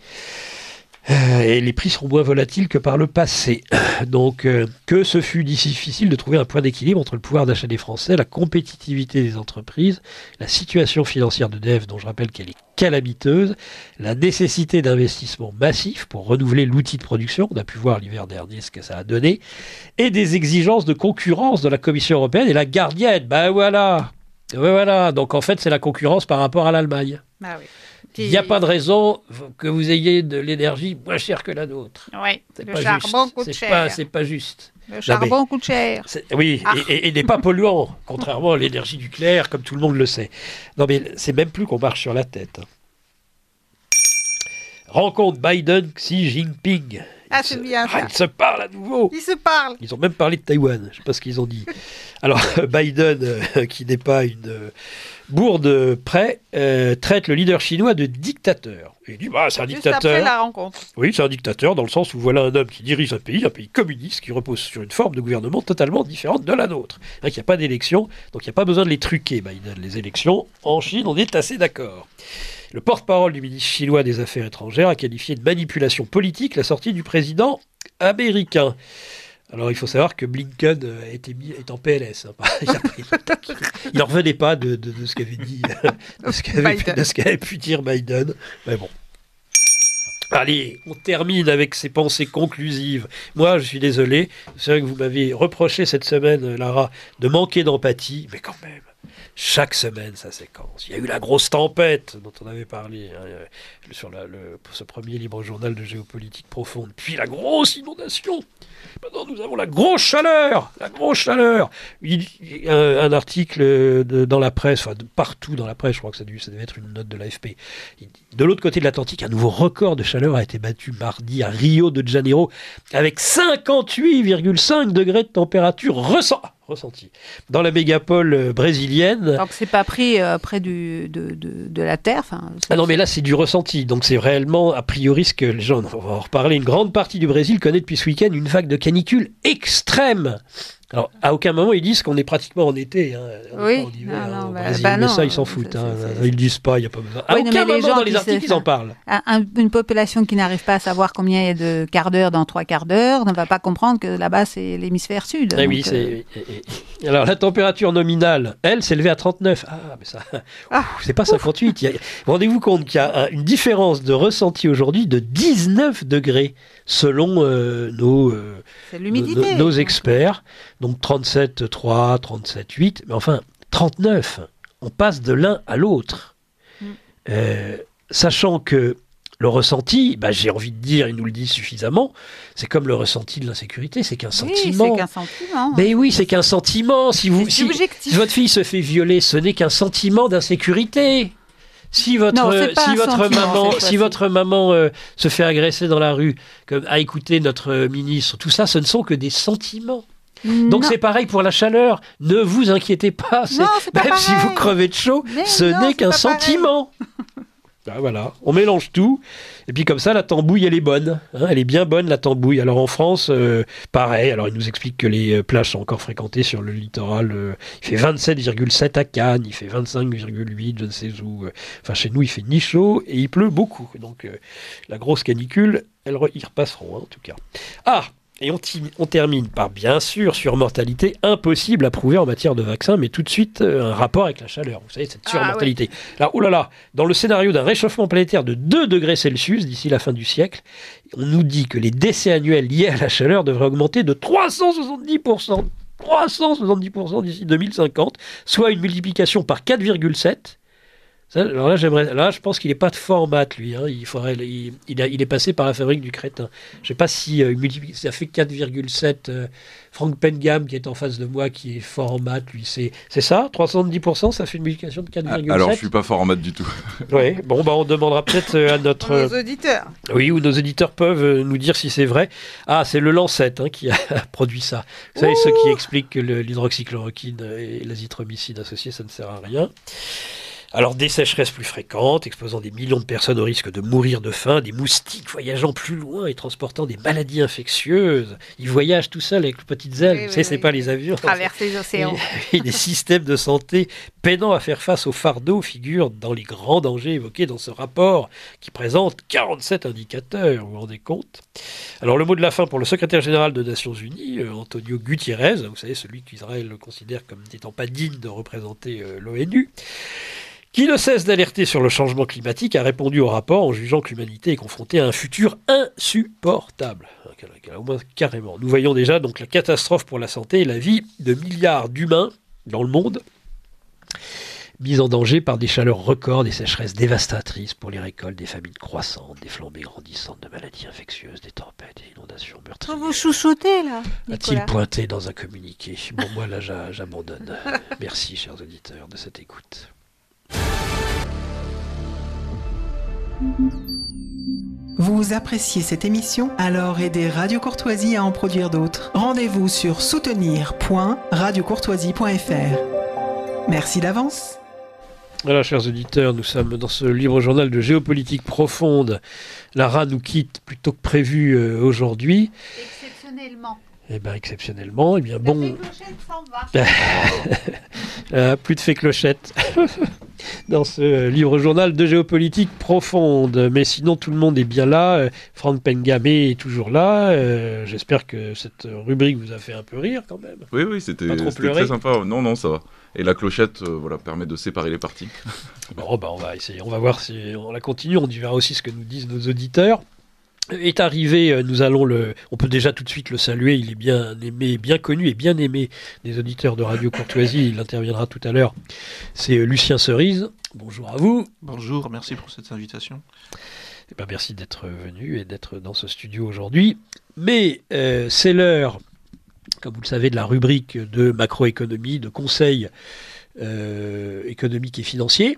Et les prix seront moins volatiles que par le passé. Donc, que ce fut difficile de trouver un point d'équilibre entre le pouvoir d'achat des Français, la compétitivité des entreprises, la situation financière d'EDF, dont je rappelle qu'elle est calamiteuse, la nécessité d'investissements massifs pour renouveler l'outil de production, on a pu voir l'hiver dernier ce que ça a donné, et des exigences de concurrence de la Commission européenne et la gardienne. Voilà. Donc en fait, c'est la concurrence par rapport à l'Allemagne. Oui. il n'y a pas de raison que vous ayez de l'énergie moins chère que la nôtre. Oui, le charbon coûte cher. C'est pas juste. Le charbon coûte cher. Oui, et n'est pas polluant, contrairement à l'énergie nucléaire, comme tout le monde le sait. Non, mais c'est même plus qu'on marche sur la tête. Rencontre Biden-Xi Jinping. C'est bien ça. Ils se parlent à nouveau. Ils se parlent. Ils ont même parlé de Taïwan. Je ne sais pas ce qu'ils ont dit. Alors, Biden, qui n'est pas une bourde près, traite le leader chinois de dictateur. Il dit, c'est un dictateur. Juste après la rencontre. Oui, c'est un dictateur dans le sens où voilà un homme qui dirige un pays communiste, qui repose sur une forme de gouvernement totalement différente de la nôtre. Il n'y a pas d'élection, donc il n'y a pas besoin de les truquer, Biden. Les élections, en Chine, on est assez d'accord. Le porte-parole du ministre chinois des Affaires étrangères a qualifié de manipulation politique la sortie du président américain. Alors il faut savoir que Blinken est en PLS. Il n'en revenait pas de ce qu'avait dit, de ce qu'avait pu dire Biden. Mais bon. Allez, on termine avec ces pensées conclusives. Moi, je suis désolé. C'est vrai que vous m'avez reproché cette semaine, Lara, de manquer d'empathie, mais quand même. Chaque semaine, ça séquence. Il y a eu la grosse tempête dont on avait parlé sur ce premier libre journal de géopolitique profonde. Puis la grosse inondation. Maintenant, nous avons la grosse chaleur. La grosse chaleur. Il y a un article dans la presse, enfin partout dans la presse, je crois que ça devait être une note de l'AFP. De l'autre côté de l'Atlantique, un nouveau record de chaleur a été battu mardi à Rio de Janeiro avec 58,5 degrés de température ressentie dans la mégapole brésilienne. Donc c'est pas pris près de la Terre. Non, mais là c'est du ressenti. Donc c'est réellement a priori ce que les gens, on va en reparler. Une grande partie du Brésil connaît depuis ce week-end une vague de canicule extrême. Alors, à aucun moment, ils disent qu'on est pratiquement en été. Oui, mais ça, ils s'en foutent. Ils ne disent pas, il n'y a pas besoin. À aucun moment dans les articles, ils en parlent. Une population qui n'arrive pas à savoir combien il y a de quarts d'heure dans 3 quarts d'heure ne va pas comprendre que là-bas, c'est l'hémisphère sud. Ah, oui, alors, la température nominale, elle, s'est levée à 39. Ah, mais ça, c'est pas 58. Rendez-vous compte qu'il y a une différence de ressenti aujourd'hui de 19 degrés selon nos experts. Donc 37,3, 37,8, mais enfin 39. On passe de l'un à l'autre. Sachant que le ressenti, j'ai envie de dire, il nous le dit suffisamment, c'est comme le ressenti de l'insécurité, c'est qu'un sentiment. C'est qu'un sentiment. Mais oui, c'est qu'un sentiment. Si votre fille se fait violer, ce n'est qu'un sentiment d'insécurité. Si votre maman se fait agresser dans la rue, comme a écouté notre ministre, tout ça, ce ne sont que des sentiments. Donc c'est pareil pour la chaleur. Ne vous inquiétez pas. Même si vous crevez de chaud, ce n'est qu'un sentiment. Voilà, on mélange tout. Et puis comme ça, la tambouille, elle est bonne. Elle est bien bonne, la tambouille. Alors en France, pareil. Alors il nous explique que les plages sont encore fréquentées sur le littoral. Il fait 27,7 à Cannes, il fait 25,8, je ne sais où. Enfin chez nous, il fait ni chaud et il pleut beaucoup. Donc la grosse canicule, ils repasseront en tout cas. Et on termine par, bien sûr, surmortalité impossible à prouver en matière de vaccin, mais tout de suite, un rapport avec la chaleur. Vous savez, cette surmortalité. Là, dans le scénario d'un réchauffement planétaire de 2 degrés Celsius d'ici la fin du siècle, on nous dit que les décès annuels liés à la chaleur devraient augmenter de 370%. 370% d'ici 2050, soit une multiplication par 4,7. Alors là, je pense qu'il n'est pas de fort en maths, lui. Il est passé par la fabrique du crétin. Je ne sais pas si ça fait 4,7. Franck Pengam, qui est en face de moi, qui est fort en maths, lui, c'est ça 370%, ça fait une multiplication de 4,7. Alors, je ne suis pas fort en maths du tout. Oui, bon, on demandera peut-être à nos auditeurs. Oui, ou nos auditeurs peuvent nous dire si c'est vrai. C'est le Lancet qui a produit ça. Vous savez, ceux qui expliquent que l'hydroxychloroquine et l'azithromycine associés, ça ne sert à rien. Alors, des sécheresses plus fréquentes, exposant des millions de personnes au risque de mourir de faim, des moustiques voyageant plus loin et transportant des maladies infectieuses. Ils voyagent tout seuls avec les petites ailes. Vous savez, c'est pas les avions. Traverser les océans. Et des systèmes de santé peinant à faire face au fardeau figurent dans les grands dangers évoqués dans ce rapport qui présente 47 indicateurs. Vous vous rendez compte ? Alors, le mot de la fin pour le secrétaire général des Nations Unies, Antonio Guterres, vous savez, celui qu'Israël considère comme n'étant pas digne de représenter l'ONU, qui ne cesse d'alerter sur le changement climatique, a répondu au rapport en jugeant que l'humanité est confrontée à un futur insupportable. Au moins carrément. Nous voyons déjà donc la catastrophe pour la santé et la vie de milliards d'humains dans le monde. mis en danger par des chaleurs records, des sécheresses dévastatrices pour les récoltes, des famines croissantes, des flambées grandissantes de maladies infectieuses, des tempêtes, des inondations meurtrières. Vous chouchoutez là, Nicolas. A-t-il pointé dans un communiqué? Bon, moi là, j'abandonne. Merci, chers auditeurs, de cette écoute. Vous appréciez cette émission? Alors aidez Radio Courtoisie à en produire d'autres. Rendez-vous sur soutenir.radiocourtoisie.fr. Merci d'avance. Voilà, chers auditeurs, nous sommes dans ce livre journal de géopolitique profonde. Lara nous quitte plus tôt que prévu aujourd'hui. Exceptionnellement. Eh bien, exceptionnellement, eh bien bon. La fée clochette s'en va. Plus de fée clochette dans ce livre journal de géopolitique profonde. Mais sinon, tout le monde est bien là. Franck Pengamé est toujours là. J'espère que cette rubrique vous a fait un peu rire quand même. Oui, c'était très sympa. Non, ça va. Et la clochette permet de séparer les parties. Bon, on va essayer. On va voir si on la continue. On verra aussi ce que nous disent nos auditeurs. Est arrivé, on peut déjà tout de suite le saluer, il est bien aimé, bien connu et bien aimé des auditeurs de Radio Courtoisie, il interviendra tout à l'heure, c'est Lucien Cerise, bonjour à vous. Bonjour, merci pour cette invitation. Merci d'être venu et d'être dans ce studio aujourd'hui, mais c'est l'heure, comme vous le savez, de la rubrique de macroéconomie, de conseils économiques et financiers.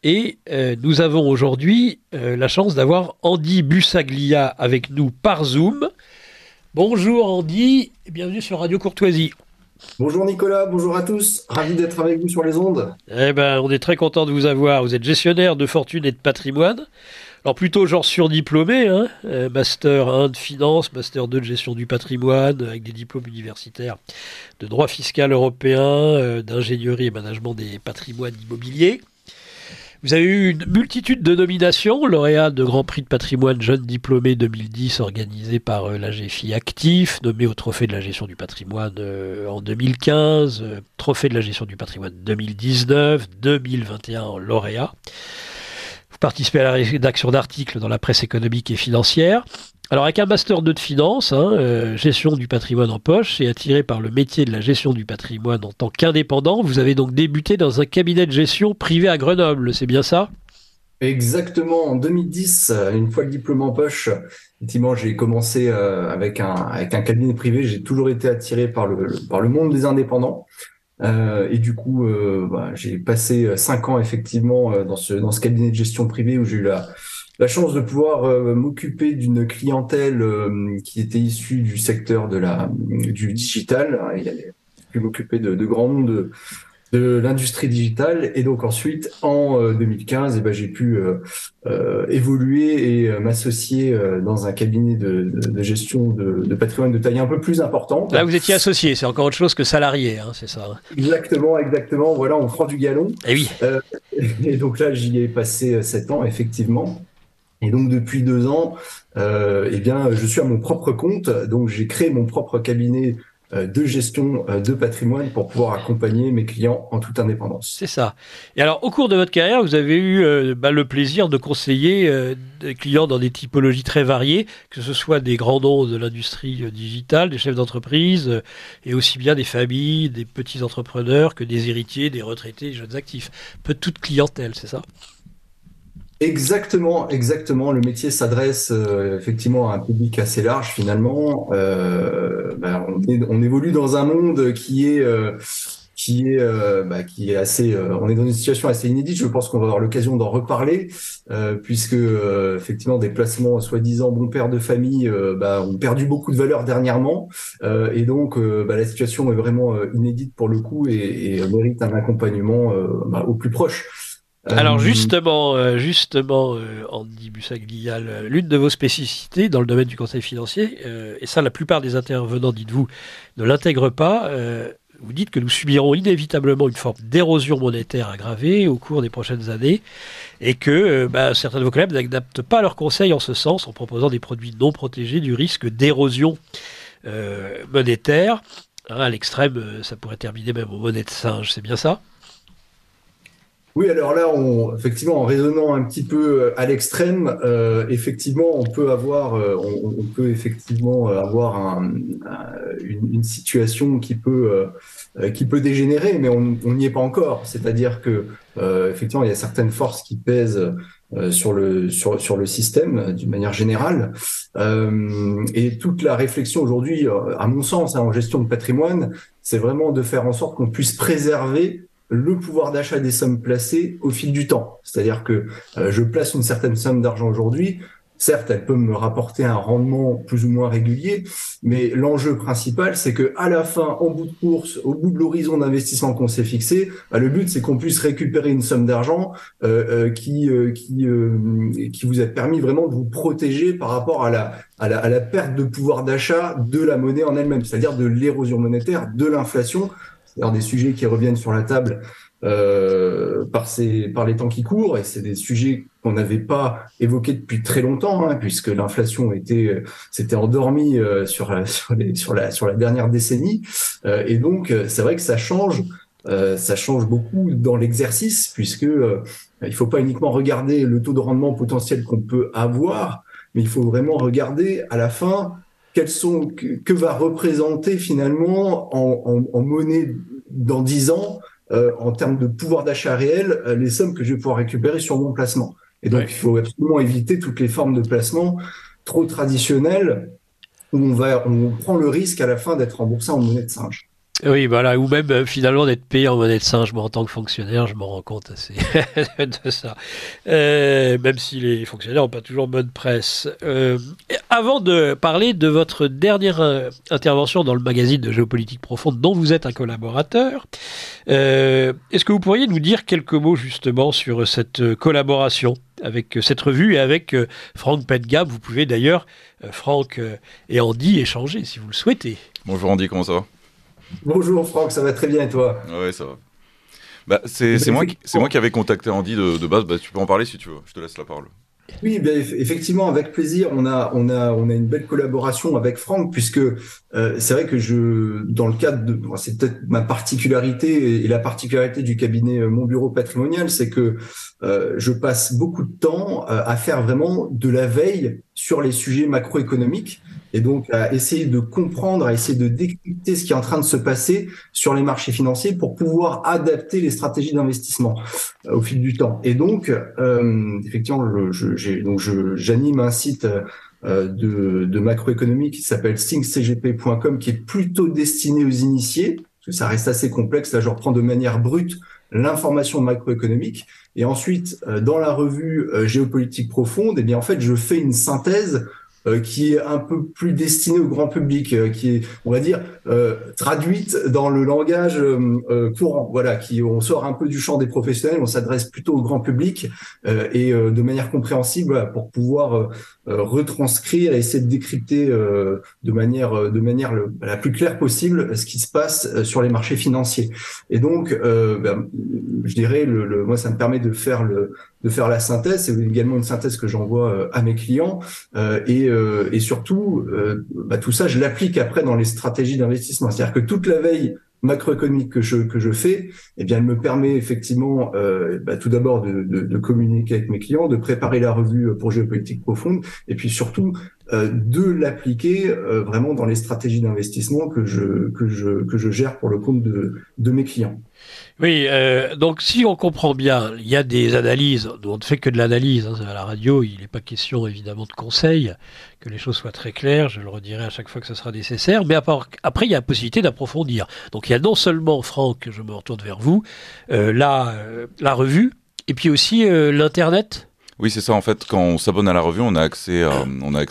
Et nous avons aujourd'hui la chance d'avoir Andy Bussaglia avec nous par Zoom. Bonjour Andy, et bienvenue sur Radio Courtoisie. Bonjour Nicolas, bonjour à tous, ravi d'être avec vous sur les ondes. On est très content de vous avoir. Vous êtes gestionnaire de fortune et de patrimoine. Alors plutôt genre surdiplômé, hein, Master 1 de finance, Master 2 de gestion du patrimoine, avec des diplômes universitaires de droit fiscal européen, d'ingénierie et management des patrimoines immobiliers. Vous avez eu une multitude de nominations, lauréat de Grand Prix de patrimoine jeune diplômé 2010 organisé par l'AGFI Actif, nommé au Trophée de la gestion du patrimoine en 2015, Trophée de la gestion du patrimoine 2019, 2021 en lauréat. Vous participez à la rédaction d'articles dans la presse économique et financière. Alors avec un Master 2 de finance, gestion du patrimoine en poche, et attiré par le métier de la gestion du patrimoine en tant qu'indépendant, vous avez donc débuté dans un cabinet de gestion privé à Grenoble, c'est bien ça ? Exactement, en 2010, une fois le diplôme en poche, effectivement, j'ai commencé avec un cabinet privé. J'ai toujours été attiré par le monde des indépendants. Et du coup, j'ai passé 5 ans effectivement dans ce cabinet de gestion privée où j'ai eu la chance de pouvoir m'occuper d'une clientèle qui était issue du secteur du digital. Il a pu m'occuper de grands noms de l'industrie digitale. Et donc ensuite, en 2015, j'ai pu évoluer et m'associer dans un cabinet de gestion de patrimoine de taille un peu plus importante. Là, vous étiez associé, c'est encore autre chose que salarié, hein, c'est ça. Exactement. Voilà, on prend du galon. Et oui. Et donc là, j'y ai passé 7 ans, effectivement. Et donc depuis 2 ans, je suis à mon propre compte. Donc j'ai créé mon propre cabinet de gestion de patrimoine pour pouvoir accompagner mes clients en toute indépendance. C'est ça. Et alors, au cours de votre carrière, vous avez eu le plaisir de conseiller des clients dans des typologies très variées, que ce soit des grands noms de l'industrie digitale, des chefs d'entreprise, et aussi bien des familles, des petits entrepreneurs, que des héritiers, des retraités, des jeunes actifs. Peu de toute clientèle, c'est ça ? Exactement. Le métier s'adresse effectivement à un public assez large finalement. On évolue dans un monde qui est assez. On est dans une situation assez inédite. Je pense qu'on va avoir l'occasion d'en reparler puisque effectivement des placements soi-disant bons pères de famille ont perdu beaucoup de valeur dernièrement et donc la situation est vraiment inédite pour le coup et mérite un accompagnement au plus proche. Alors justement, Andy Bussaglia, l'une de vos spécificités dans le domaine du conseil financier, et ça la plupart des intervenants, dites-vous, ne l'intègrent pas, vous dites que nous subirons inévitablement une forme d'érosion monétaire aggravée au cours des prochaines années, et que certains de vos collègues n'adaptent pas leurs conseils en ce sens, en proposant des produits non protégés du risque d'érosion monétaire. À l'extrême, ça pourrait terminer même aux monnaies de singe, c'est bien ça ? Oui, alors là, effectivement, en raisonnant un petit peu à l'extrême, effectivement, on peut effectivement avoir une situation qui peut dégénérer, mais on n'y est pas encore. C'est-à-dire que effectivement, il y a certaines forces qui pèsent sur le système d'une manière générale, et toute la réflexion aujourd'hui, à mon sens, en gestion de patrimoine, c'est vraiment de faire en sorte qu'on puisse préserver le pouvoir d'achat des sommes placées au fil du temps. C'est-à-dire que je place une certaine somme d'argent aujourd'hui, certes, elle peut me rapporter un rendement plus ou moins régulier, mais l'enjeu principal, c'est que à la fin, en bout de course, au bout de l'horizon d'investissement qu'on s'est fixé, le but, c'est qu'on puisse récupérer une somme d'argent qui vous a permis vraiment de vous protéger par rapport à la perte de pouvoir d'achat de la monnaie en elle-même, c'est-à-dire de l'érosion monétaire, de l'inflation. C'est des sujets qui reviennent sur la table par les temps qui courent, et c'est des sujets qu'on n'avait pas évoqués depuis très longtemps, puisque l'inflation s'était endormie sur la dernière décennie, et donc c'est vrai que ça change beaucoup dans l'exercice, puisque il faut pas uniquement regarder le taux de rendement potentiel qu'on peut avoir, mais il faut vraiment regarder à la fin que va représenter finalement en monnaie dans 10 ans, en termes de pouvoir d'achat réel, les sommes que je vais pouvoir récupérer sur mon placement. Et donc, il faut absolument éviter toutes les formes de placement trop traditionnelles où on prend le risque à la fin d'être remboursé en monnaie de singe. Oui, voilà, ou même finalement d'être payé en monnaie de singe. Moi, en tant que fonctionnaire, je m'en rends compte assez de ça. Même si les fonctionnaires n'ont pas toujours bonne presse. Avant de parler de votre dernière intervention dans le magazine de Géopolitique Profonde, dont vous êtes un collaborateur, est-ce que vous pourriez nous dire quelques mots justement sur cette collaboration avec cette revue et avec Franck Pedgab? Vous pouvez d'ailleurs, Franck et Andy, échanger si vous le souhaitez. Bonjour Andy, comment ça va? Bonjour Franck, ça va très bien et toi? Ouais, ça va. C'est moi qui avais contacté Andy de base. Tu peux en parler si tu veux, je te laisse la parole. Oui, effectivement, avec plaisir. On a une belle collaboration avec Franck, puisque c'est vrai que dans le cadre c'est peut-être ma particularité et la particularité du cabinet Mon Bureau Patrimonial, c'est que je passe beaucoup de temps à faire vraiment de la veille sur les sujets macroéconomiques, et donc à essayer de comprendre, à essayer de décrypter ce qui est en train de se passer sur les marchés financiers pour pouvoir adapter les stratégies d'investissement au fil du temps. Et donc, effectivement, j'anime un site de macroéconomie qui s'appelle thinkcgp.com, qui est plutôt destiné aux initiés, parce que ça reste assez complexe. Là, je reprends de manière brute l'information macroéconomique. Et ensuite, dans la revue Géopolitique Profonde, en fait, je fais une synthèse qui est un peu plus destinée au grand public, qui est, on va dire, traduite dans le langage courant. Voilà, on sort un peu du champ des professionnels, on s'adresse plutôt au grand public et de manière compréhensible, pour pouvoir retranscrire et essayer de décrypter de manière la plus claire possible ce qui se passe sur les marchés financiers. Et donc, je dirais, moi, ça me permet de faire la synthèse. C'est également une synthèse que j'envoie à mes clients, et surtout, tout ça, je l'applique après dans les stratégies d'investissement. C'est-à-dire que toute la veille macroéconomique que je fais, elle me permet effectivement tout d'abord de communiquer avec mes clients, de préparer la revue pour Géopolitique Profonde, et puis surtout de l'appliquer vraiment dans les stratégies d'investissement que je gère pour le compte de mes clients. Oui, donc si on comprend bien, il y a des analyses, on ne fait que de l'analyse, à la radio, il n'est pas question évidemment de conseils, que les choses soient très claires, je le redirai à chaque fois que ce sera nécessaire, mais après il y a la possibilité d'approfondir. Donc il y a non seulement, Franck, je me retourne vers vous, la revue, et puis aussi l'Internet. Oui, c'est ça, en fait, quand on s'abonne à la revue, on a accès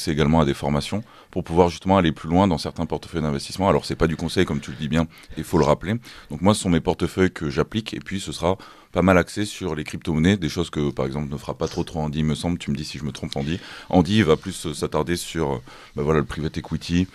également à des formations pour pouvoir justement aller plus loin dans certains portefeuilles d'investissement. Alors, c'est pas du conseil, comme tu le dis bien, il faut le rappeler. Donc moi, ce sont mes portefeuilles que j'applique, et puis ce sera pas mal axé sur les crypto-monnaies, des choses que, par exemple, ne fera pas trop Andy, il me semble. Tu me dis si je me trompe, Andy. Andy va plus s'attarder sur le private equity,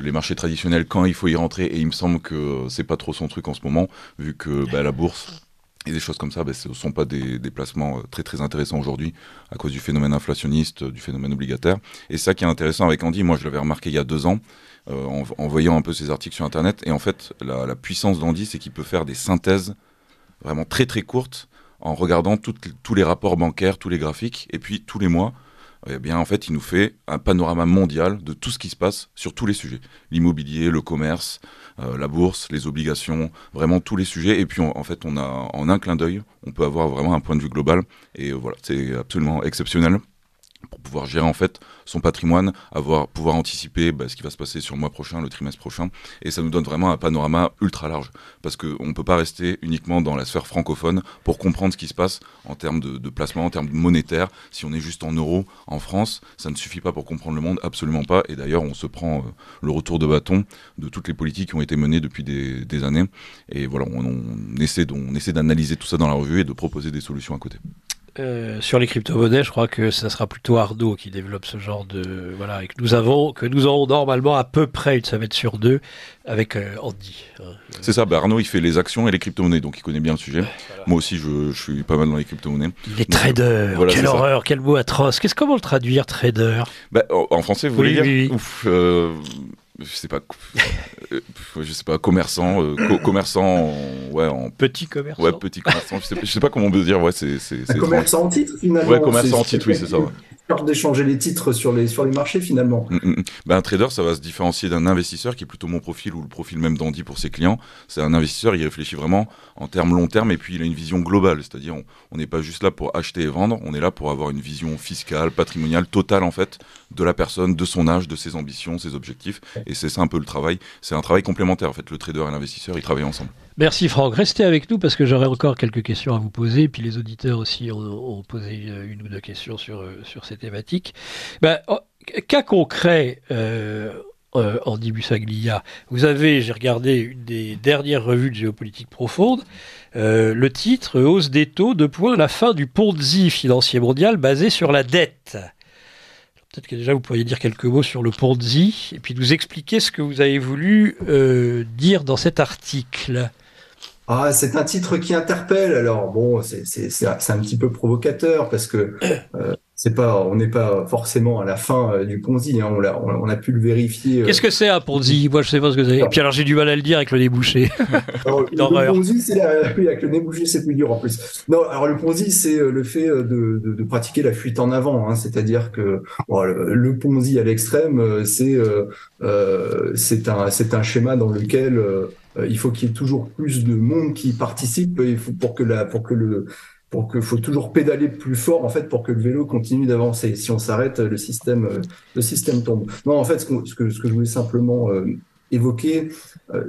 les marchés traditionnels, quand il faut y rentrer, et il me semble que c'est pas trop son truc en ce moment, vu que la bourse et des choses comme ça, ce ne sont pas des placements très très intéressants aujourd'hui à cause du phénomène inflationniste, du phénomène obligataire. Et ça qui est intéressant avec Andy, moi je l'avais remarqué il y a 2 ans, en voyant un peu ses articles sur Internet. Et en fait, la puissance d'Andy, c'est qu'il peut faire des synthèses vraiment très très courtes en regardant tous les rapports bancaires, tous les graphiques, et puis tous les mois, eh bien, en fait, il nous fait un panorama mondial de tout ce qui se passe sur tous les sujets. L'immobilier, le commerce, la bourse, les obligations, vraiment tous les sujets. Et puis, en fait, on a, en un clin d'œil, on peut avoir vraiment un point de vue global. Et voilà, c'est absolument exceptionnel pour pouvoir gérer en fait son patrimoine, pouvoir anticiper ce qui va se passer sur le mois prochain, le trimestre prochain, et ça nous donne vraiment un panorama ultra large, parce qu'on ne peut pas rester uniquement dans la sphère francophone pour comprendre ce qui se passe en termes de placement, en termes monétaires. Si on est juste en euros en France, ça ne suffit pas pour comprendre le monde, absolument pas, et d'ailleurs on se prend le retour de bâton de toutes les politiques qui ont été menées depuis des années, et voilà, on essaie d'analyser tout ça dans la revue et de proposer des solutions à côté. Sur les crypto-monnaies, je crois que ça sera plutôt Arnaud qui développe ce genre de... Voilà, et que nous aurons normalement à peu près une semaine sur 2 avec Andy. C'est ça, Arnaud il fait les actions et les crypto-monnaies, donc il connaît bien le sujet. Ouais, voilà. Moi aussi je suis pas mal dans les crypto-monnaies. Il est trader, voilà, quelle horreur, quel mot atroce. Comment le traduire, trader? En français, vous voulez dire oui. Ouf, je sais pas, commerçant, ouais, en petit commerçant. Ouais, petit commerçant. Je sais pas comment on peut dire. Ouais, c'est commerçant en titre finalement. Ouais, commerçant en titre, oui, c'est ça. Ouais. D'échanger les titres sur les marchés finalement. Un trader, ça va se différencier d'un investisseur qui est plutôt mon profil ou le profil même d'Andy pour ses clients. C'est un investisseur, il réfléchit vraiment en termes long terme et puis il a une vision globale. C'est-à-dire, on n'est pas juste là pour acheter et vendre, on est là pour avoir une vision fiscale, patrimoniale, totale en fait, de la personne, de son âge, de ses ambitions, ses objectifs. Et c'est ça un peu le travail. C'est un travail complémentaire en fait. Le trader et l'investisseur, ils travaillent ensemble. Merci Franck. Restez avec nous parce que j'aurai encore quelques questions à vous poser. Et puis les auditeurs aussi ont posé une ou deux questions sur ces thématiques. Cas concret, Andy Busaglia, vous avez, j'ai regardé une des dernières revues de géopolitique profonde, le titre « Hausse des taux, la fin du Ponzi financier mondial basé sur la dette ». Peut-être que déjà vous pourriez dire quelques mots sur le Ponzi et puis nous expliquer ce que vous avez voulu dire dans cet article. Ah, c'est un titre qui interpelle. Alors bon, c'est un petit peu provocateur parce que on n'est pas forcément à la fin du Ponzi. Hein, on a pu le vérifier. Qu'est-ce que c'est un Ponzi? Moi, je sais pas ce que c'est. Et puis alors, j'ai du mal à le dire avec le nez bouché. Le Ponzi, oui, avec le nez bouché, c'est plus dur en plus. Non, alors le Ponzi, c'est le fait de pratiquer la fuite en avant. Hein, c'est-à-dire que le Ponzi à l'extrême, c'est un schéma dans lequel il faut qu'il y ait toujours plus de monde qui participe. Il faut faut toujours pédaler plus fort en fait pour que le vélo continue d'avancer. Si on s'arrête, le système tombe. Non, en fait, ce que je voulais simplement évoquer,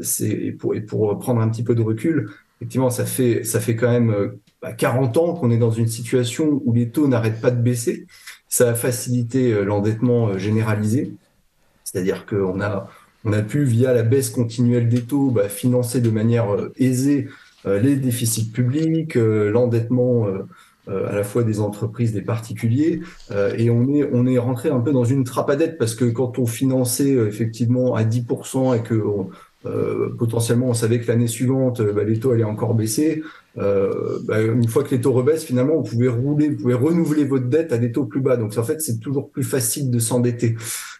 c'est pour prendre un petit peu de recul. Effectivement, ça fait quand même 40 ans qu'on est dans une situation où les taux n'arrêtent pas de baisser. Ça a facilité l'endettement généralisé, c'est-à-dire qu'on a pu, via la baisse continuelle des taux, financer de manière aisée les déficits publics, l'endettement à la fois des entreprises, des particuliers, et on est rentré un peu dans une trappe à dette parce que quand on finançait effectivement à 10% et que potentiellement on savait que l'année suivante les taux allaient encore baisser, une fois que les taux rebaissent, finalement vous pouvez renouveler votre dette à des taux plus bas. Donc en fait c'est toujours plus facile de s'endetter.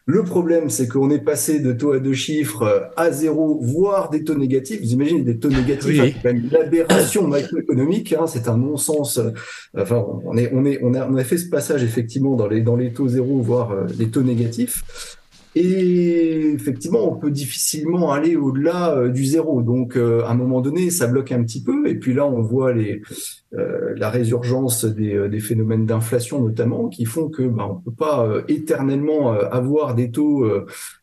Le problème, c'est qu'on est passé de taux à 2 chiffres à 0, voire des taux négatifs. Vous imaginez des taux négatifs, oui. C'est une aberration macroéconomique, hein, c'est un non-sens. Enfin, on a fait ce passage effectivement dans les taux 0, voire les taux négatifs. Et effectivement, on peut difficilement aller au-delà du 0. Donc, à un moment donné, ça bloque un petit peu. Et puis là, on voit la résurgence des phénomènes d'inflation notamment, qui font que on peut pas éternellement avoir des taux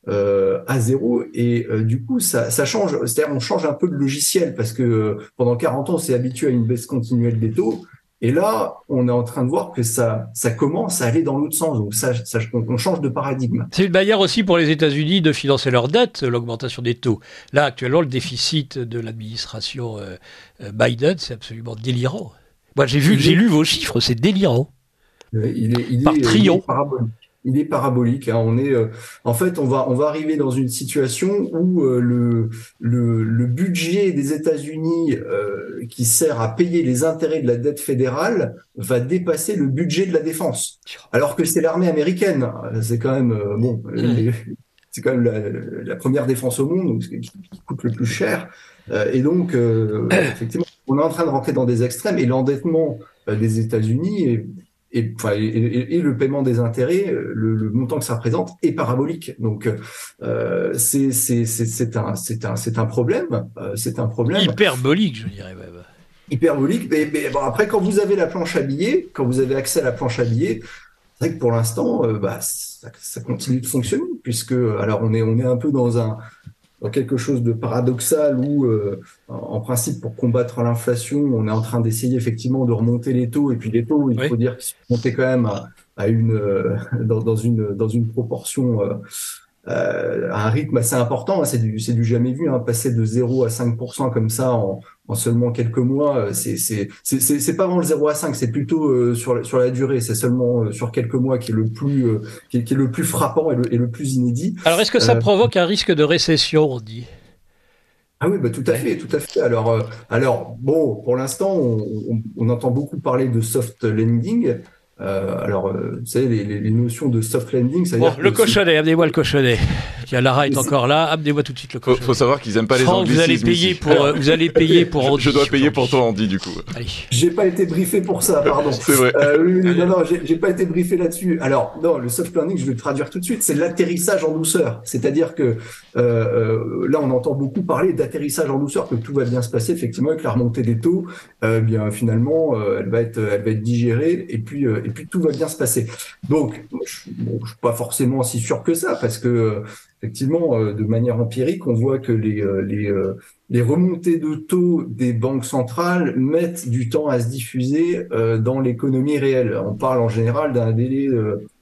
à 0. Et du coup, ça change. C'est-à-dire, on change un peu de logiciel parce que pendant 40 ans, on s'est habitué à une baisse continuelle des taux. Et là, on est en train de voir que ça commence à aller dans l'autre sens. Donc, on change de paradigme. C'est une manière aussi pour les États-Unis de financer leur dette, l'augmentation des taux. Là, actuellement, le déficit de l'administration Biden, c'est absolument délirant. Moi, j'ai lu vos chiffres, c'est délirant. Par trillion. Il est parabolique. Hein. En fait, on va arriver dans une situation où le budget des États-Unis qui sert à payer les intérêts de la dette fédérale va dépasser le budget de la défense. Alors que c'est l'armée américaine. C'est quand même c'est quand même la première défense au monde, donc qui coûte le plus cher. Et donc, effectivement, on est en train de rentrer dans des extrêmes et l'endettement des États-Unis et le paiement des intérêts, le montant que ça représente est parabolique. Donc c'est un problème. C'est un problème hyperbolique, je dirais même. Hyperbolique. Mais bon, après, quand vous avez la planche à billets, quand vous avez accès à la planche à billets, c'est vrai que pour l'instant, ça continue de fonctionner, puisque alors on est un peu dans quelque chose de paradoxal où, en principe, pour combattre l'inflation, on est en train d'essayer effectivement de remonter les taux, et puis les taux, il faut dire qu'ils sont montés quand même dans une proportion, à un rythme assez important. C'est du jamais vu, hein, passer de 0 à 5% comme ça en seulement quelques mois, c'est pas vraiment le 0 à 5, c'est plutôt sur la durée, c'est seulement sur quelques mois qui est le plus qui est le plus frappant et le plus inédit. Alors est-ce que ça provoque un risque de récession, on dit? Ah oui, tout à fait, tout à fait. Alors bon, pour l'instant, on entend beaucoup parler de soft landing. Vous savez, les notions de soft landing, ça veut dire le cochonnet, amenez-moi le cochonnet. Tiens, Lara est encore là, amenez-moi tout de suite le cochonnet. Faut savoir qu'ils aiment pas les Franck, anglicismes. vous allez payer pour Andy. Je dois payer pour toi, Andy, du coup. Allez. J'ai pas été briefé pour ça, pardon. C'est vrai. Non, j'ai pas été briefé là-dessus. Alors, non, le soft landing, je vais le traduire tout de suite, c'est l'atterrissage en douceur. C'est-à-dire que là, on entend beaucoup parler d'atterrissage en douceur, que tout va bien se passer, effectivement, avec la remontée des taux. Bien, finalement, elle va être digérée, et puis tout va bien se passer. Donc, je suis pas forcément si sûr que ça, parce que effectivement, de manière empirique, on voit que les remontées de taux des banques centrales mettent du temps à se diffuser dans l'économie réelle. On parle en général d'un délai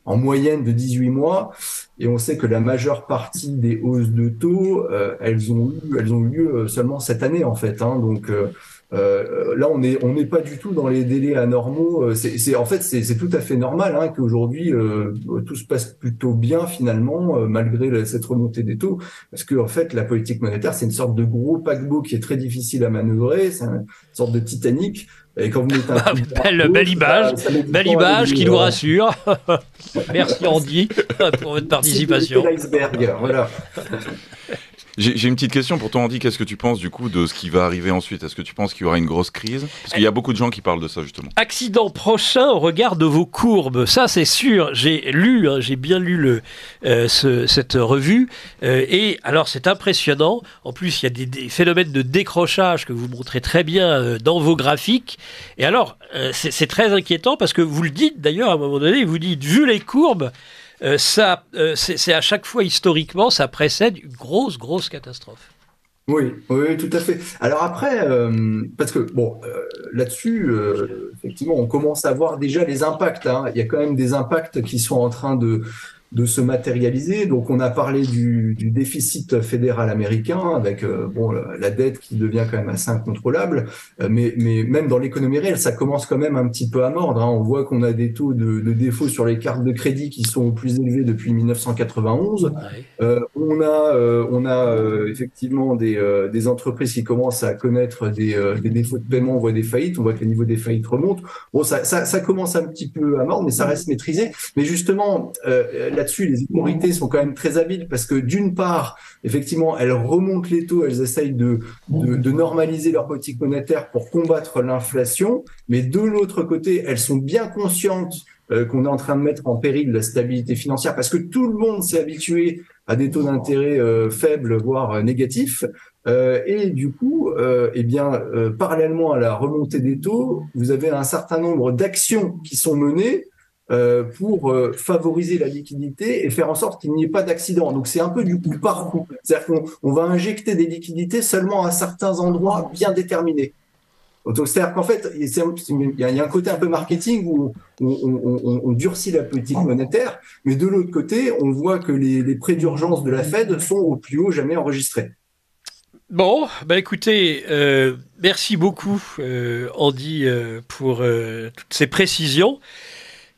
en moyenne de 18 mois, et on sait que la majeure partie des hausses de taux, elles ont eu lieu seulement cette année, en fait. Hein, donc là, on n'est pas du tout dans les délais anormaux. C'est tout à fait normal, hein, qu'aujourd'hui tout se passe plutôt bien finalement, malgré cette remontée des taux, parce que en fait, la politique monétaire, c'est une sorte de gros paquebot qui est très difficile à manœuvrer, c'est une sorte de Titanic. Et quand vous mettez belle image qui nous rassure. Merci Andy pour votre participation. L'iceberg, voilà. J'ai une petite question pour toi, Andy. Qu'est-ce que tu penses du coup de ce qui va arriver ensuite? Est-ce que tu penses qu'il y aura une grosse crise? Parce qu'il y a beaucoup de gens qui parlent de ça justement. Accident prochain au regard de vos courbes, ça c'est sûr. J'ai bien lu cette revue et alors c'est impressionnant. En plus, il y a des phénomènes de décrochage que vous montrez très bien dans vos graphiques. Et alors, c'est très inquiétant parce que vous le dites d'ailleurs à un moment donné. Vous dites, vu les courbes. C'est à chaque fois historiquement, ça précède une grosse catastrophe. Oui, tout à fait. Alors après, parce que bon, là-dessus, effectivement, on commence à voir déjà les impacts. Hein. Il y a quand même des impacts qui sont en train de se matérialiser. Donc, on a parlé du déficit fédéral américain avec la dette qui devient quand même assez incontrôlable. Mais même dans l'économie réelle, ça commence quand même un petit peu à mordre. Hein. On voit qu'on a des taux de défaut sur les cartes de crédit qui sont au plus élevés depuis 1991. Ouais. On a effectivement des entreprises qui commencent à connaître des défauts de paiement, on voit des faillites, on voit que les niveaux des faillites remontent. Bon, ça commence un petit peu à mordre, mais ça reste maîtrisé. Mais justement, là-dessus, les autorités sont quand même très habiles parce que d'une part, effectivement, elles remontent les taux, elles essayent de normaliser leur politique monétaire pour combattre l'inflation, mais de l'autre côté, elles sont bien conscientes qu'on est en train de mettre en péril la stabilité financière parce que tout le monde s'est habitué à des taux d'intérêt faibles, voire négatifs. Et du coup, parallèlement à la remontée des taux, vous avez un certain nombre d'actions qui sont menées pour favoriser la liquidité et faire en sorte qu'il n'y ait pas d'accident. Donc c'est un peu du coup par coup. C'est-à-dire qu'on va injecter des liquidités seulement à certains endroits bien déterminés. Donc c'est-à-dire qu'en fait, il y a un côté un peu marketing où on durcit la politique monétaire, mais de l'autre côté, on voit que les prêts d'urgence de la Fed sont au plus haut jamais enregistrés. Bon, écoutez, merci beaucoup Andy pour toutes ces précisions.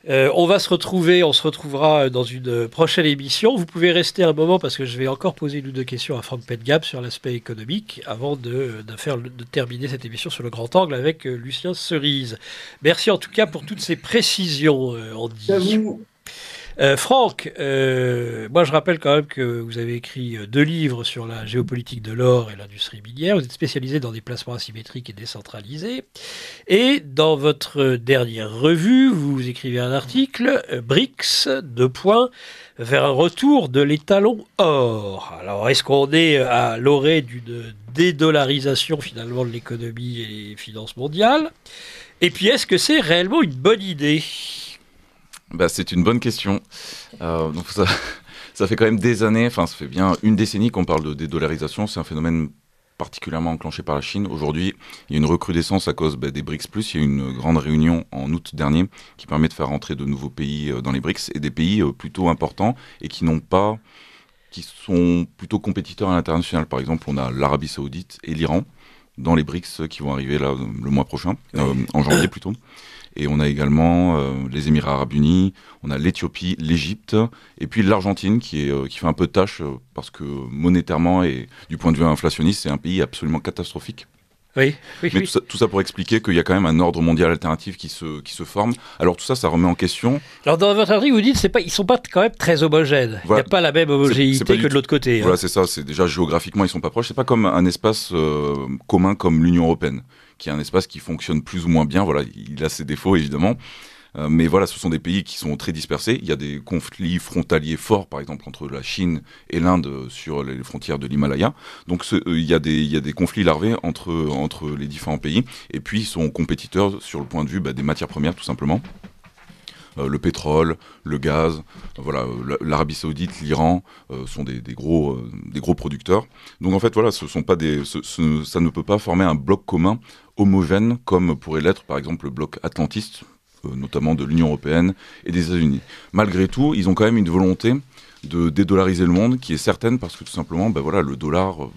On se retrouvera dans une prochaine émission. Vous pouvez rester un moment parce que je vais encore poser une ou deux questions à Franck Pedgap sur l'aspect économique avant de terminer cette émission sur le grand angle avec Lucien Cerise. Merci en tout cas pour toutes ces précisions, Andy. À vous. Franck, moi je rappelle quand même que vous avez écrit 2 livres sur la géopolitique de l'or et l'industrie minière. Vous êtes spécialisé dans des placements asymétriques et décentralisés. Et dans votre dernière revue, vous écrivez un article, BRICS, vers un retour de l'étalon or. Alors est-ce qu'on est à l'orée d'une dédollarisation finalement de l'économie et des finances mondiales? Et puis est-ce que c'est réellement une bonne idée? C'est une bonne question. Donc ça fait quand même des années, ça fait bien une décennie qu'on parle de dédollarisation. C'est un phénomène particulièrement enclenché par la Chine. Aujourd'hui, il y a une recrudescence à cause des BRICS+. Il y a eu une grande réunion en août dernier qui permet de faire rentrer de nouveaux pays dans les BRICS et des pays plutôt importants et qui sont plutôt compétiteurs à l'international. Par exemple, on a l'Arabie Saoudite et l'Iran dans les BRICS qui vont arriver là le mois prochain, en janvier plutôt. Et on a également les Émirats Arabes Unis, on a l'Éthiopie, l'Égypte, et puis l'Argentine qui fait un peu tâche parce que monétairement et du point de vue inflationniste, c'est un pays absolument catastrophique. Oui. Tout ça pour expliquer qu'il y a quand même un ordre mondial alternatif qui se forme. Alors tout ça, ça remet en question. Alors dans votre article, vous dites ils sont pas quand même très homogènes. Voilà. Il n'y a pas la même homogénéité que de l'autre côté. Voilà, c'est ça. C'est déjà géographiquement, ils sont pas proches. C'est pas comme un espace commun comme l'Union européenne, qui est un espace qui fonctionne plus ou moins bien. Voilà, il a ses défauts évidemment. Mais voilà, ce sont des pays qui sont très dispersés. Il y a des conflits frontaliers forts, par exemple, entre la Chine et l'Inde sur les frontières de l'Himalaya. Donc il y a des conflits larvés entre les différents pays. Et puis, ils sont compétiteurs sur le point de vue des matières premières, tout simplement. Le pétrole, le gaz, voilà, l'Arabie Saoudite, l'Iran sont des gros producteurs. Donc en fait, voilà, ça ne peut pas former un bloc commun homogène comme pourrait l'être, par exemple, le bloc atlantiste, notamment de l'Union européenne et des États-Unis. Malgré tout, ils ont quand même une volonté de dédollariser le monde qui est certaine parce que tout simplement, le dollar,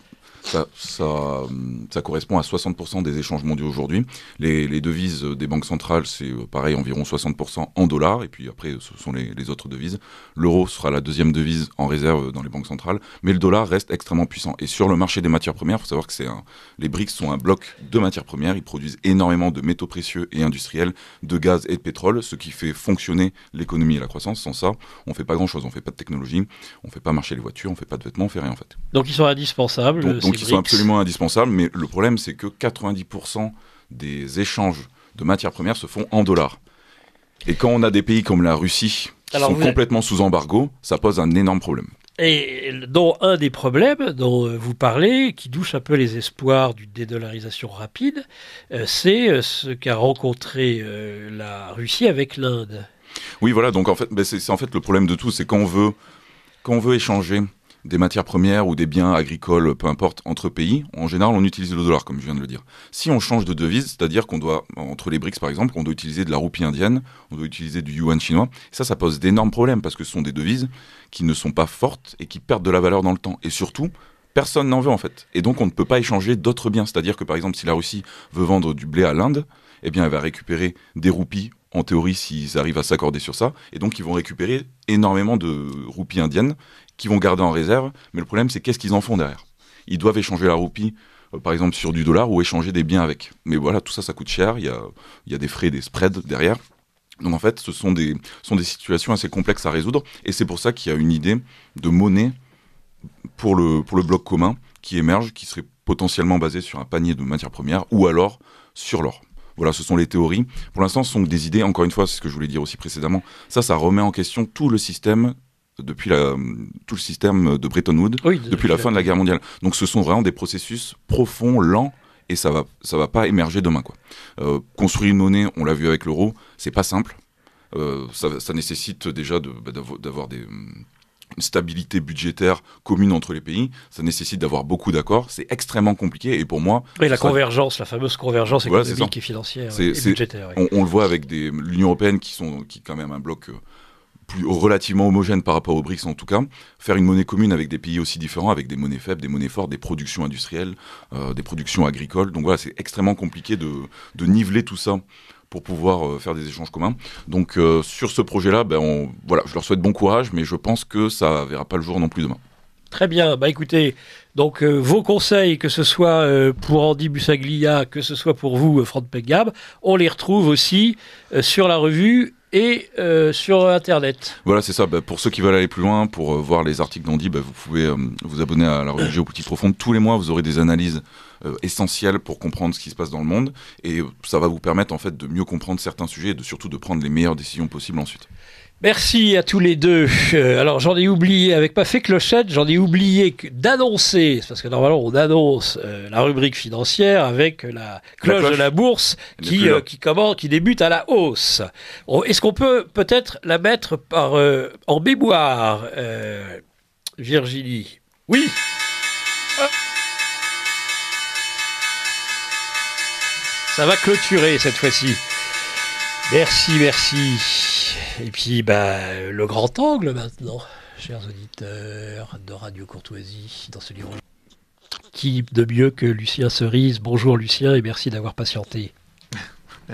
ça correspond à 60% des échanges mondiaux aujourd'hui. Les devises des banques centrales, c'est pareil, environ 60% en dollars, et puis après, ce sont les autres devises. L'euro sera la deuxième devise en réserve dans les banques centrales, mais le dollar reste extrêmement puissant. Et sur le marché des matières premières, il faut savoir que les BRICS sont un bloc de matières premières, ils produisent énormément de métaux précieux et industriels, de gaz et de pétrole, ce qui fait fonctionner l'économie et la croissance. Sans ça, on ne fait pas grand-chose, on ne fait pas de technologie, on ne fait pas marcher les voitures, on ne fait pas de vêtements, on ne fait rien en fait. Donc ils sont indispensables. Donc ils sont absolument indispensables, mais le problème c'est que 90% des échanges de matières premières se font en dollars. Et quand on a des pays comme la Russie qui sont complètement sous embargo, ça pose un énorme problème. Et dont un des problèmes dont vous parlez, qui douche un peu les espoirs d'une dédollarisation rapide, c'est ce qu'a rencontré la Russie avec l'Inde. Oui, voilà, donc en fait, c'est en fait le problème de tout, c'est quand on veut échanger des matières premières ou des biens agricoles, peu importe, entre pays, en général, on utilise le dollar, comme je viens de le dire. Si on change de devise, c'est-à-dire qu'on doit, entre les BRICS par exemple, on doit utiliser de la roupie indienne, on doit utiliser du yuan chinois, ça pose d'énormes problèmes, parce que ce sont des devises qui ne sont pas fortes et qui perdent de la valeur dans le temps. Et surtout, personne n'en veut en fait. Et donc, on ne peut pas échanger d'autres biens. C'est-à-dire que, par exemple, si la Russie veut vendre du blé à l'Inde, eh bien, elle va récupérer des roupies, en théorie, s'ils arrivent à s'accorder sur ça. Et donc, ils vont récupérer énormément de roupies indiennes qu'ils vont garder en réserve. Mais le problème, c'est qu'est-ce qu'ils en font derrière ? Ils doivent échanger la roupie, par exemple, sur du dollar ou échanger des biens avec. Mais voilà, tout ça, ça coûte cher. Il y a des frais, des spreads derrière. Donc, en fait, ce sont des situations assez complexes à résoudre. Et c'est pour ça qu'il y a une idée de monnaie pour le bloc commun qui émerge, qui serait potentiellement basé sur un panier de matières premières ou alors sur l'or. Voilà, ce sont les théories. Pour l'instant, ce sont des idées. Encore une fois, c'est ce que je voulais dire aussi précédemment. Ça remet en question tout le système tout le système de Bretton Woods depuis la fin de la guerre mondiale. Donc, ce sont vraiment des processus profonds, lents, et ça va pas émerger demain, quoi. Construire une monnaie, on l'a vu avec l'euro, c'est pas simple. Ça nécessite déjà d'avoir une stabilité budgétaire commune entre les pays, ça nécessite d'avoir beaucoup d'accords, c'est extrêmement compliqué, et pour moi... Oui, la fameuse convergence économique et financière et budgétaire. Oui. On le voit avec l'Union européenne qui est quand même un bloc relativement homogène par rapport aux BRICS en tout cas, faire une monnaie commune avec des pays aussi différents, avec des monnaies faibles, des monnaies fortes, des productions industrielles, des productions agricoles, donc voilà, c'est extrêmement compliqué de niveler tout ça pour pouvoir faire des échanges communs. Donc sur ce projet-là, je leur souhaite bon courage, mais je pense que ça verra pas le jour non plus demain. Très bien. Bah écoutez, donc vos conseils, que ce soit pour Andy Busaglia, que ce soit pour vous, Franck Pegab, on les retrouve aussi sur la revue et sur Internet. Voilà, c'est ça. Pour ceux qui veulent aller plus loin, pour voir les articles d'Andy, vous pouvez vous abonner à la revue Géopolitique Profonde. Tous les mois, vous aurez des analyses essentielles pour comprendre ce qui se passe dans le monde. Et ça va vous permettre en fait de mieux comprendre certains sujets et surtout de prendre les meilleures décisions possibles ensuite. Merci à tous les deux. Alors j'en ai oublié, avec Pafé Clochette, j'en ai oublié d'annoncer, parce que normalement on annonce la rubrique financière avec la cloche de la bourse qui débute à la hausse. Est-ce qu'on peut peut-être la mettre en mémoire, Virginie? Oui. Ça va clôturer cette fois-ci. Merci. Et puis, le grand angle maintenant, chers auditeurs de Radio Courtoisie, dans ce livre. Qui de mieux que Lucien Cerise? Bonjour Lucien et merci d'avoir patienté.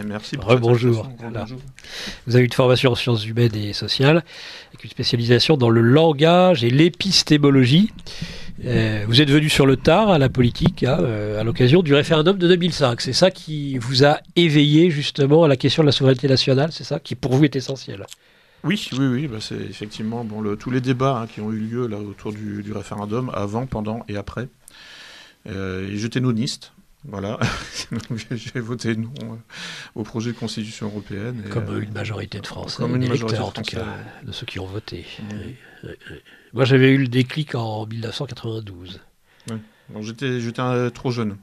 Merci. Rebonjour. Vous avez une formation en sciences humaines et sociales, avec une spécialisation dans le langage et l'épistémologie. Vous êtes venu sur le tard à la politique à l'occasion du référendum de 2005. C'est ça qui vous a éveillé justement à la question de la souveraineté nationale, c'est ça qui pour vous est essentiel? Oui, c'est effectivement tous les débats qui ont eu lieu là autour du référendum, avant, pendant et après. Et j'étais noniste. Voilà, j'ai voté non au projet de constitution européenne. Comme une majorité de Français, en tout cas, de ceux qui ont voté. Moi, j'avais eu le déclic en 1992. Oui. Bon, j'étais trop jeune.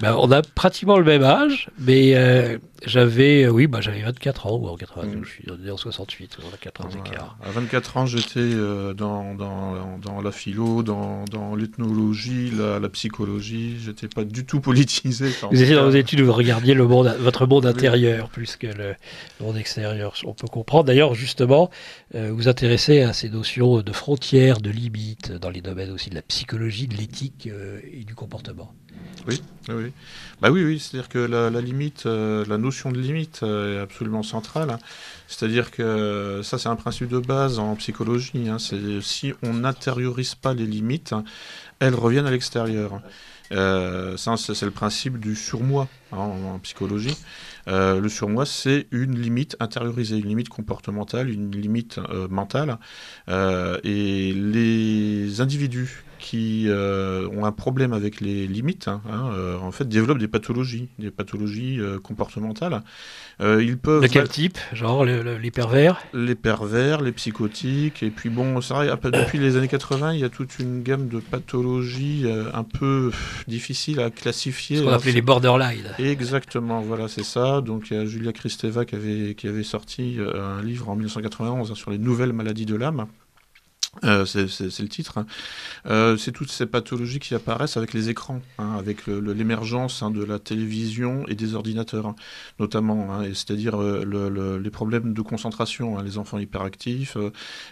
On a pratiquement le même âge, mais j'avais 24 ans, ou en 92, je suis né en 68, on a 4 ans d'écart. À 24 ans, j'étais dans la philo, dans l'ethnologie, la psychologie, j'étais pas du tout politisé. Vous étiez dans vos études où vous regardiez votre monde intérieur plus que le monde extérieur, on peut comprendre. D'ailleurs, justement, vous vous intéressez à ces notions de frontières, de limites, dans les domaines aussi de la psychologie, de l'éthique et du comportement. Oui. Oui, c'est-à-dire que la limite, la notion de limite est absolument centrale. C'est-à-dire que ça, c'est un principe de base en psychologie. C'est si on n'intériorise pas les limites, elles reviennent à l'extérieur. Ça, c'est le principe du surmoi en psychologie. Le surmoi, c'est une limite intériorisée, une limite comportementale, une limite mentale. Et les individus qui ont un problème avec les limites, en fait, développent des pathologies comportementales. Ils peuvent... De quel type? Genre les pervers? Les pervers, les psychotiques, et puis c'est vrai, depuis les années 80, il y a toute une gamme de pathologies un peu difficiles à classifier. Ce qu'on appelait les borderline. Exactement, voilà, c'est ça. Donc il y a Julia Kristeva qui avait sorti un livre en 1991 sur les nouvelles maladies de l'âme. C'est le titre. C'est toutes ces pathologies qui apparaissent avec les écrans, avec l'émergence de la télévision et des ordinateurs, notamment. C'est-à-dire les problèmes de concentration, les enfants hyperactifs,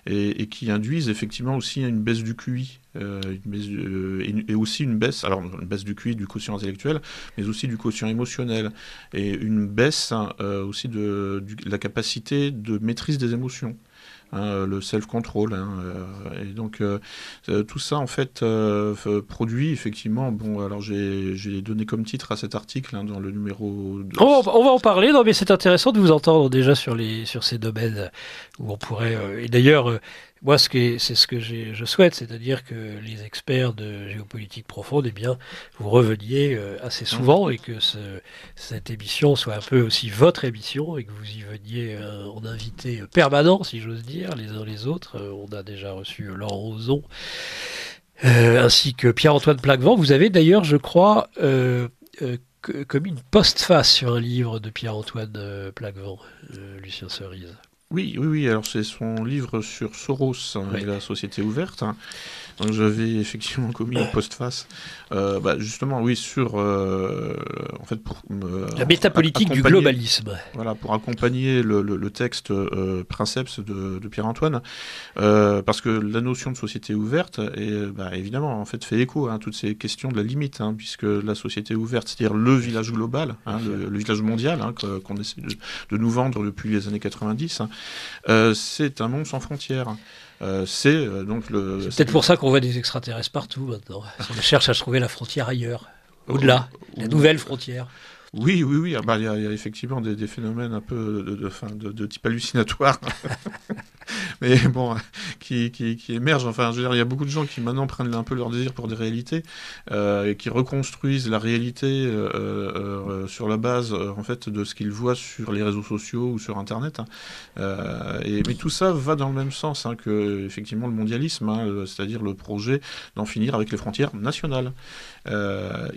et qui induisent effectivement aussi une baisse du QI. Et aussi une baisse du QI, du quotient intellectuel, mais aussi du quotient émotionnel, et une baisse aussi de la capacité de maîtrise des émotions. Le self-control. Et donc, tout ça, en fait, produit, effectivement... alors j'ai donné comme titre à cet article dans le numéro... On va en parler, mais c'est intéressant de vous entendre déjà sur ces domaines où on pourrait... et d'ailleurs... Moi, c'est ce que je souhaite, c'est-à-dire que les experts de géopolitique profonde, vous reveniez assez souvent et que cette émission soit un peu aussi votre émission et que vous y veniez en invité permanent, si j'ose dire, les uns les autres. On a déjà reçu Laurent Ozon, ainsi que Pierre-Antoine Plaquevent. Vous avez d'ailleurs, je crois, commis une postface sur un livre de Pierre-Antoine Plaquevent, Lucien Cerise. Oui, alors c'est son livre sur Soros et la société ouverte. Donc j'avais effectivement commis une postface, justement, sur fait, pour la métapolitique du globalisme. Voilà, pour accompagner le texte Princeps de Pierre-Antoine, parce que la notion de société ouverte, évidemment, en fait, fait écho à toutes ces questions de la limite, puisque la société ouverte, c'est-à-dire le village global, le village mondial, qu'on essaie de nous vendre depuis les années 90, c'est un monde sans frontières. C'est peut-être pour ça qu'on voit des extraterrestres partout maintenant. On cherche à trouver la frontière ailleurs, au-delà, la nouvelle frontière. Oui. Il y a effectivement des phénomènes un peu de type hallucinatoire, mais bon, qui émergent. Enfin, je veux dire, il y a beaucoup de gens qui maintenant prennent un peu leur désir pour des réalités, et qui reconstruisent la réalité sur la base, en fait, de ce qu'ils voient sur les réseaux sociaux ou sur Internet. Mais tout ça va dans le même sens que, effectivement, le mondialisme, c'est-à-dire le projet d'en finir avec les frontières nationales.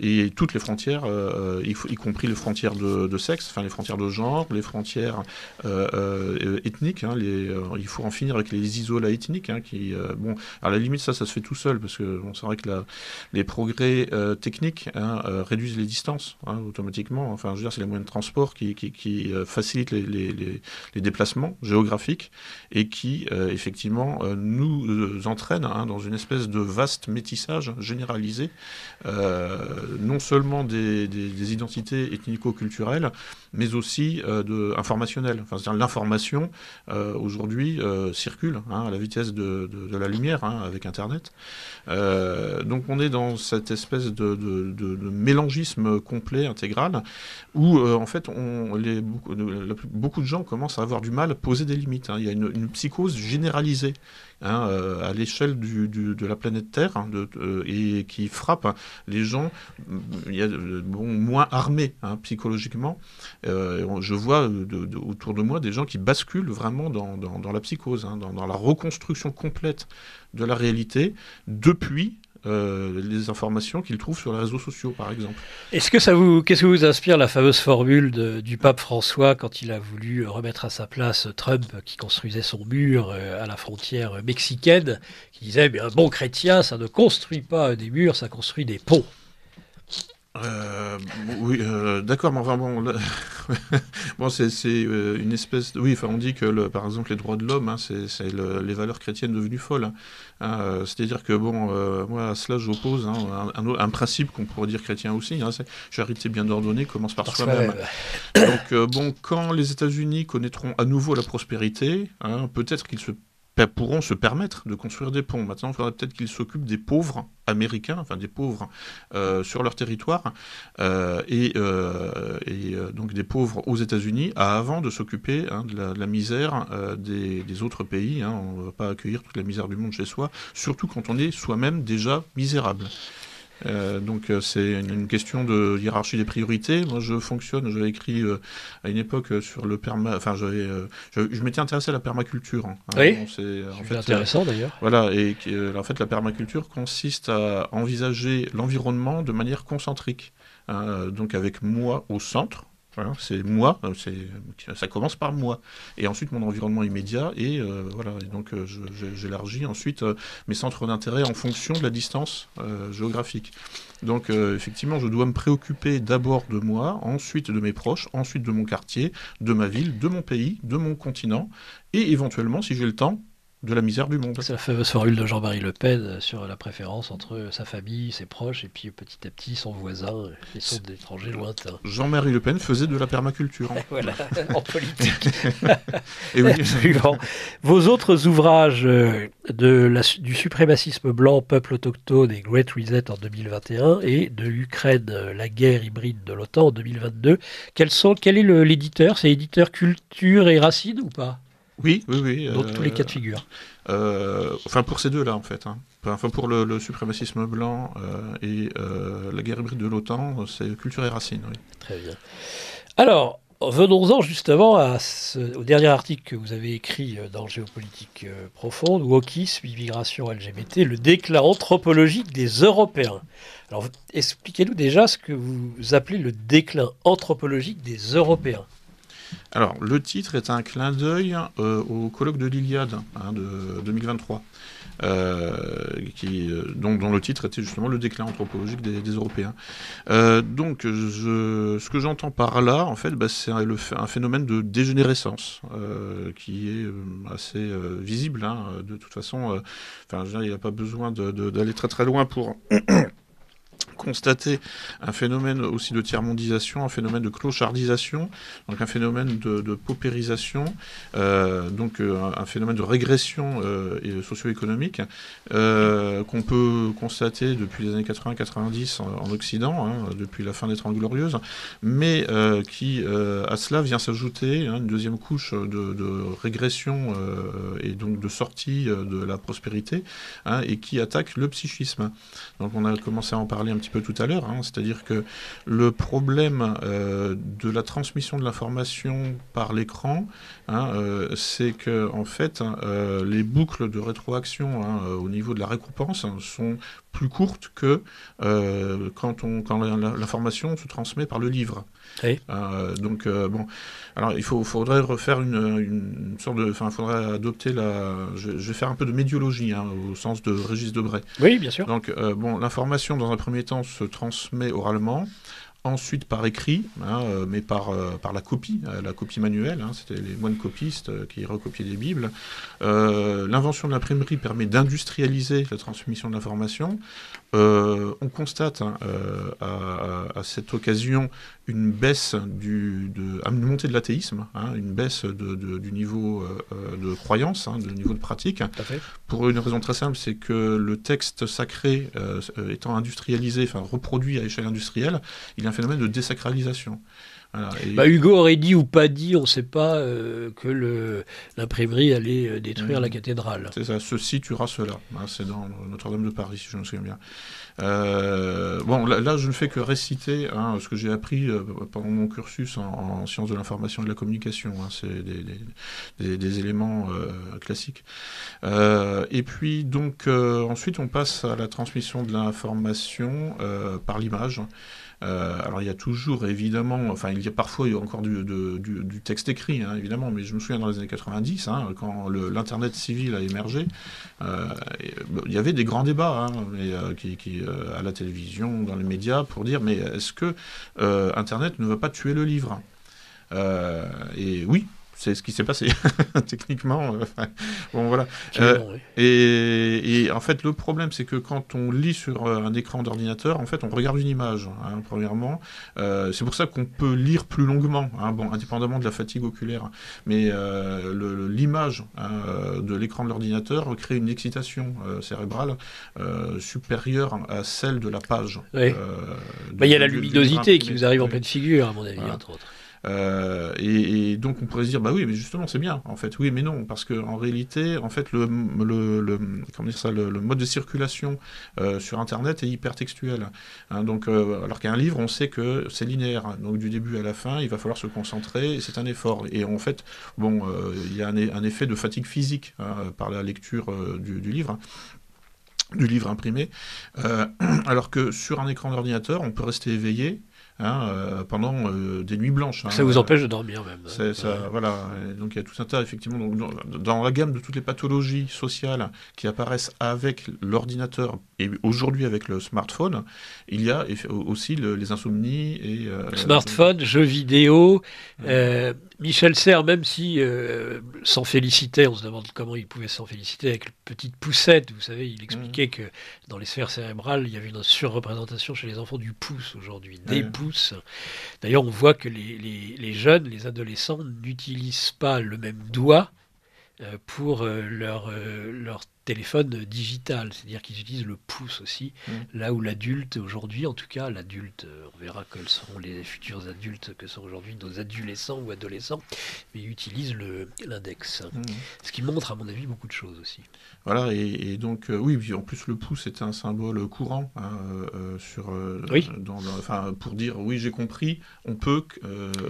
Et toutes les frontières, y compris les frontières de sexe, enfin les frontières de genre, les frontières ethniques. Il faut en finir avec les isolats ethniques. À la limite ça se fait tout seul, parce que c'est vrai que les progrès techniques réduisent les distances automatiquement. Enfin, je veux dire, c'est les moyens de transport qui facilitent les déplacements géographiques et qui effectivement nous entraînent dans une espèce de vaste métissage généralisé. Non seulement des identités ethnico-culturelles, mais aussi informationnelles. Enfin, c'est-à-dire l'information aujourd'hui circule à la vitesse de la lumière avec Internet. Donc on est dans cette espèce de mélangisme complet, intégral, où en fait beaucoup de gens commencent à avoir du mal à poser des limites. Il y a une psychose généralisée à l'échelle de la planète Terre, et qui frappe les gens moins armés psychologiquement. Je vois autour de moi des gens qui basculent vraiment dans la psychose, dans la reconstruction complète de la réalité depuis les informations qu'ils trouvent sur les réseaux sociaux, par exemple. Qu'est-ce que vous inspire la fameuse formule du pape François quand il a voulu remettre à sa place Trump, qui construisait son mur à la frontière mexicaine, qui disait un bon chrétien, ça ne construit pas des murs, ça construit des ponts. Oui, d'accord, mais enfin bon, c'est une espèce de... Oui, enfin, on dit que, par exemple, les droits de l'homme, c'est les valeurs chrétiennes devenues folles. C'est-à-dire que, moi, à cela, j'oppose un principe qu'on pourrait dire chrétien aussi, c'est charité bien ordonnée commence par soi-même. Donc, quand les États-Unis connaîtront à nouveau la prospérité, peut-être qu'ils pourront se permettre de construire des ponts. Maintenant, il faudrait peut-être qu'ils s'occupent des pauvres américains, enfin des pauvres sur leur territoire, et donc des pauvres aux États-Unis, avant de s'occuper de la misère des autres pays. On ne va pas accueillir toute la misère du monde chez soi, surtout quand on est soi-même déjà misérable. Donc c'est une question de hiérarchie des priorités. Moi j'avais écrit à une époque sur le je m'étais intéressé à la permaculture. Oui, c'est intéressant d'ailleurs. Voilà, et en fait la permaculture consiste à envisager l'environnement de manière concentrique, donc avec moi au centre. Voilà, c'est moi, ça commence par moi. Et ensuite, mon environnement immédiat, et voilà. Et donc, j'élargis ensuite mes centres d'intérêt en fonction de la distance géographique. Donc, effectivement, je dois me préoccuper d'abord de moi, ensuite de mes proches, ensuite de mon quartier, de ma ville, de mon pays, de mon continent, et éventuellement, si j'ai le temps, de la misère du monde. C'est la fameuse formule de Jean-Marie Le Pen sur la préférence entre sa famille, ses proches, et puis petit à petit son voisin, et son étranger lointain. Jean-Marie Le Pen faisait de la permaculture. Voilà, en politique. Et oui. Absolument. Vos autres ouvrages du suprémacisme blanc, peuple autochtone et Great Reset en 2021, et de l'Ukraine, la guerre hybride de l'OTAN en 2022, quel est l'éditeur? C'est éditeur Culture et Racine ou pas? Oui. Dans tous les cas de figure. Enfin, pour ces deux-là, en fait. Enfin, pour le suprémacisme blanc et la guerre hybride de l'OTAN, c'est Culture et Racine, oui. Très bien. Alors, venons-en justement au dernier article que vous avez écrit dans Géopolitique profonde, Wokisme, immigration LGBT, le déclin anthropologique des Européens. Alors, expliquez-nous déjà ce que vous appelez le déclin anthropologique des Européens. Alors, le titre est un clin d'œil au colloque de l'Iliade de 2023. dont le titre était justement le déclin anthropologique des Européens. Donc, ce que j'entends par là, en fait, c'est un phénomène de dégénérescence qui est assez visible. De toute façon, il n'y a pas besoin d'aller très très loin pour constater un phénomène aussi de tiers-mondisation, un phénomène de clochardisation, donc un phénomène de paupérisation, donc un phénomène de régression socio-économique qu'on peut constater depuis les années 80-90 en Occident, depuis la fin des Trente Glorieuses, mais qui à cela vient s'ajouter une deuxième couche de régression et donc de sortie de la prospérité, et qui attaque le psychisme. Donc on a commencé à en parler un petit peu tout à l'heure, c'est-à-dire que le problème de la transmission de l'information par l'écran, c'est que en fait les boucles de rétroaction au niveau de la récompense sont plus courtes que quand l'information se transmet par le livre. Oui. Donc alors faudrait refaire une sorte de, faudrait adopter je vais faire un peu de médiologie au sens de Régis Debray. Oui, bien sûr. Donc l'information dans un premier temps se transmet oralement. Ensuite par écrit, mais par la copie manuelle, c'était les moines copistes qui recopiaient des Bibles. L'invention de l'imprimerie permet d'industrialiser la transmission de l'information. On constate à cette occasion une baisse une montée de l'athéisme, une baisse du niveau de croyance, du niveau de pratique. Tout à fait. Pour une raison très simple, c'est que le texte sacré étant industrialisé, reproduit à échelle industrielle, il y a un phénomène de désacralisation. Voilà, Hugo aurait dit ou pas dit, on ne sait pas, que l'imprimerie allait détruire la cathédrale. C'est ça, ceci tuera cela. C'est dans Notre-Dame de Paris, si je me souviens bien. Là, je ne fais que réciter ce que j'ai appris pendant mon cursus en sciences de l'information et de la communication. C'est des éléments classiques. Et puis, donc, ensuite, on passe à la transmission de l'information par l'image. Alors il y a toujours évidemment, parfois il y a encore du texte écrit, évidemment, mais je me souviens dans les années 90, quand l'internet civil a émergé, il y avait des grands débats à la télévision, dans les médias, pour dire mais est-ce que internet ne va pas tuer le livre ? Et oui. C'est ce qui s'est passé, techniquement. Voilà. Oui. Et en fait, le problème, c'est que quand on lit sur un écran d'ordinateur, en fait, on regarde une image, premièrement. C'est pour ça qu'on peut lire plus longuement, indépendamment de la fatigue oculaire. Mais l'image de l'écran de l'ordinateur crée une excitation cérébrale supérieure à celle de la page. Oui. Il y a la luminosité qui nous arrive en pleine figure, à mon avis, entre autres. Et donc on pourrait se dire bah oui mais justement c'est bien en fait, oui mais non, parce que en réalité en fait le mode de circulation sur internet est hypertextuel, donc alors qu'un livre on sait que c'est linéaire, donc du début à la fin il va falloir se concentrer et c'est un effort, et en fait il y a un effet de fatigue physique par la lecture du livre imprimé, alors que sur un écran d'ordinateur on peut rester éveillé pendant des nuits blanches. Ça vous empêche de dormir même. C'est ça, voilà. Et donc il y a tout un tas, effectivement, dans la gamme de toutes les pathologies sociales qui apparaissent avec l'ordinateur et aujourd'hui avec le smartphone, il y a aussi les insomnies et... smartphone, jeux vidéo... Michel Serres, même si s'en félicitait, on se demande comment il pouvait s'en féliciter avec une petite poussette, vous savez, il expliquait que dans les sphères cérébrales, il y avait une surreprésentation chez les enfants du pouce aujourd'hui, des pouces. D'ailleurs, on voit que les jeunes, les adolescents n'utilisent pas le même doigt pour leur téléphone digital, c'est-à-dire qu'ils utilisent le pouce aussi, là où l'adulte aujourd'hui, en tout cas l'adulte, on verra quels seront les futurs adultes que sont aujourd'hui nos adolescents ou adolescents, mais ils utilisent l'index, ce qui montre à mon avis beaucoup de choses aussi. Voilà, et donc oui, en plus le pouce est un symbole courant pour dire oui j'ai compris, on peut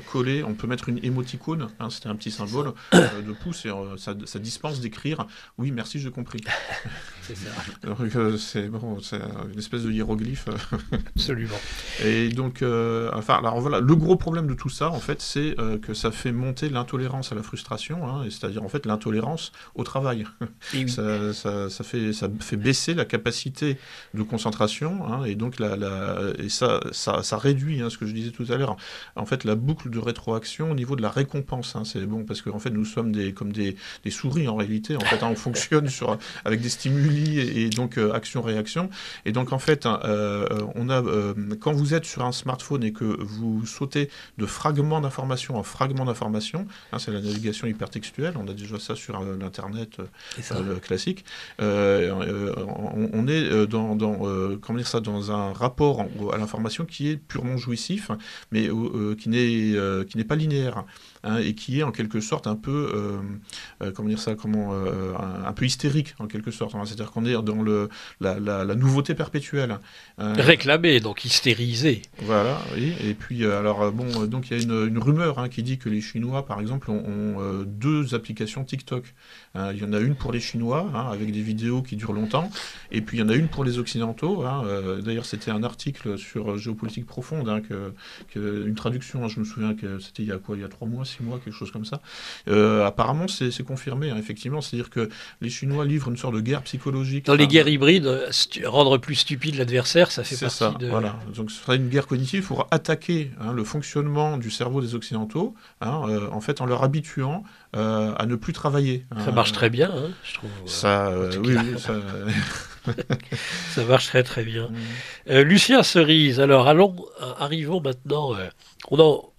coller, on peut mettre une émoticône, c'était un petit symbole de pouce, et ça dispense d'écrire oui merci j'ai compris. C'est ça. Donc, c'est une espèce de hiéroglyphe. Absolument. Et donc, alors voilà, le gros problème de tout ça, en fait, c'est que ça fait monter l'intolérance à la frustration, hein, c'est-à-dire en fait l'intolérance au travail. Oui. Ça fait baisser la capacité de concentration, hein, et donc ça réduit, hein, ce que je disais tout à l'heure, en fait la boucle de rétroaction au niveau de la récompense. Hein, c'est bon parce qu'en fait nous sommes comme des souris en réalité. En fait, hein, on fonctionne avec des stimuli et donc action-réaction. Et donc en fait, quand vous êtes sur un smartphone et que vous sautez de fragments d'information en fragments d'information, hein, c'est la navigation hypertextuelle, on a déjà ça sur l'internet classique. On est dans un rapport à l'information qui est purement jouissif, mais qui n'est pas linéaire. Hein, et qui est en quelque sorte un peu, un peu hystérique en quelque sorte. Hein, c'est-à-dire qu'on est dans la nouveauté perpétuelle. Réclamé, donc hystérisé. Voilà, oui. Et puis donc il y a une rumeur, hein, qui dit que les Chinois, par exemple, ont 2 applications TikTok. Il y en a une pour les Chinois, hein, avec des vidéos qui durent longtemps, et puis il y en a une pour les Occidentaux. Hein, d'ailleurs, c'était un article sur Géopolitique Profonde, hein, une traduction, hein, je me souviens que c'était il y a 3 mois, 6 mois, quelque chose comme ça. Apparemment, c'est confirmé, hein, effectivement. C'est-à-dire que les Chinois livrent une sorte de guerre psychologique. Dans les guerres hybrides, rendre plus stupide l'adversaire, ça fait partie de... Voilà. Donc ce sera une guerre cognitive pour attaquer, hein, le fonctionnement du cerveau des Occidentaux, hein, en fait, en leur habituant à ne plus travailler. Ça marche très bien, hein, je trouve. Oui, ça... Ça marche très très bien. Lucien Cerise, alors arrivons maintenant...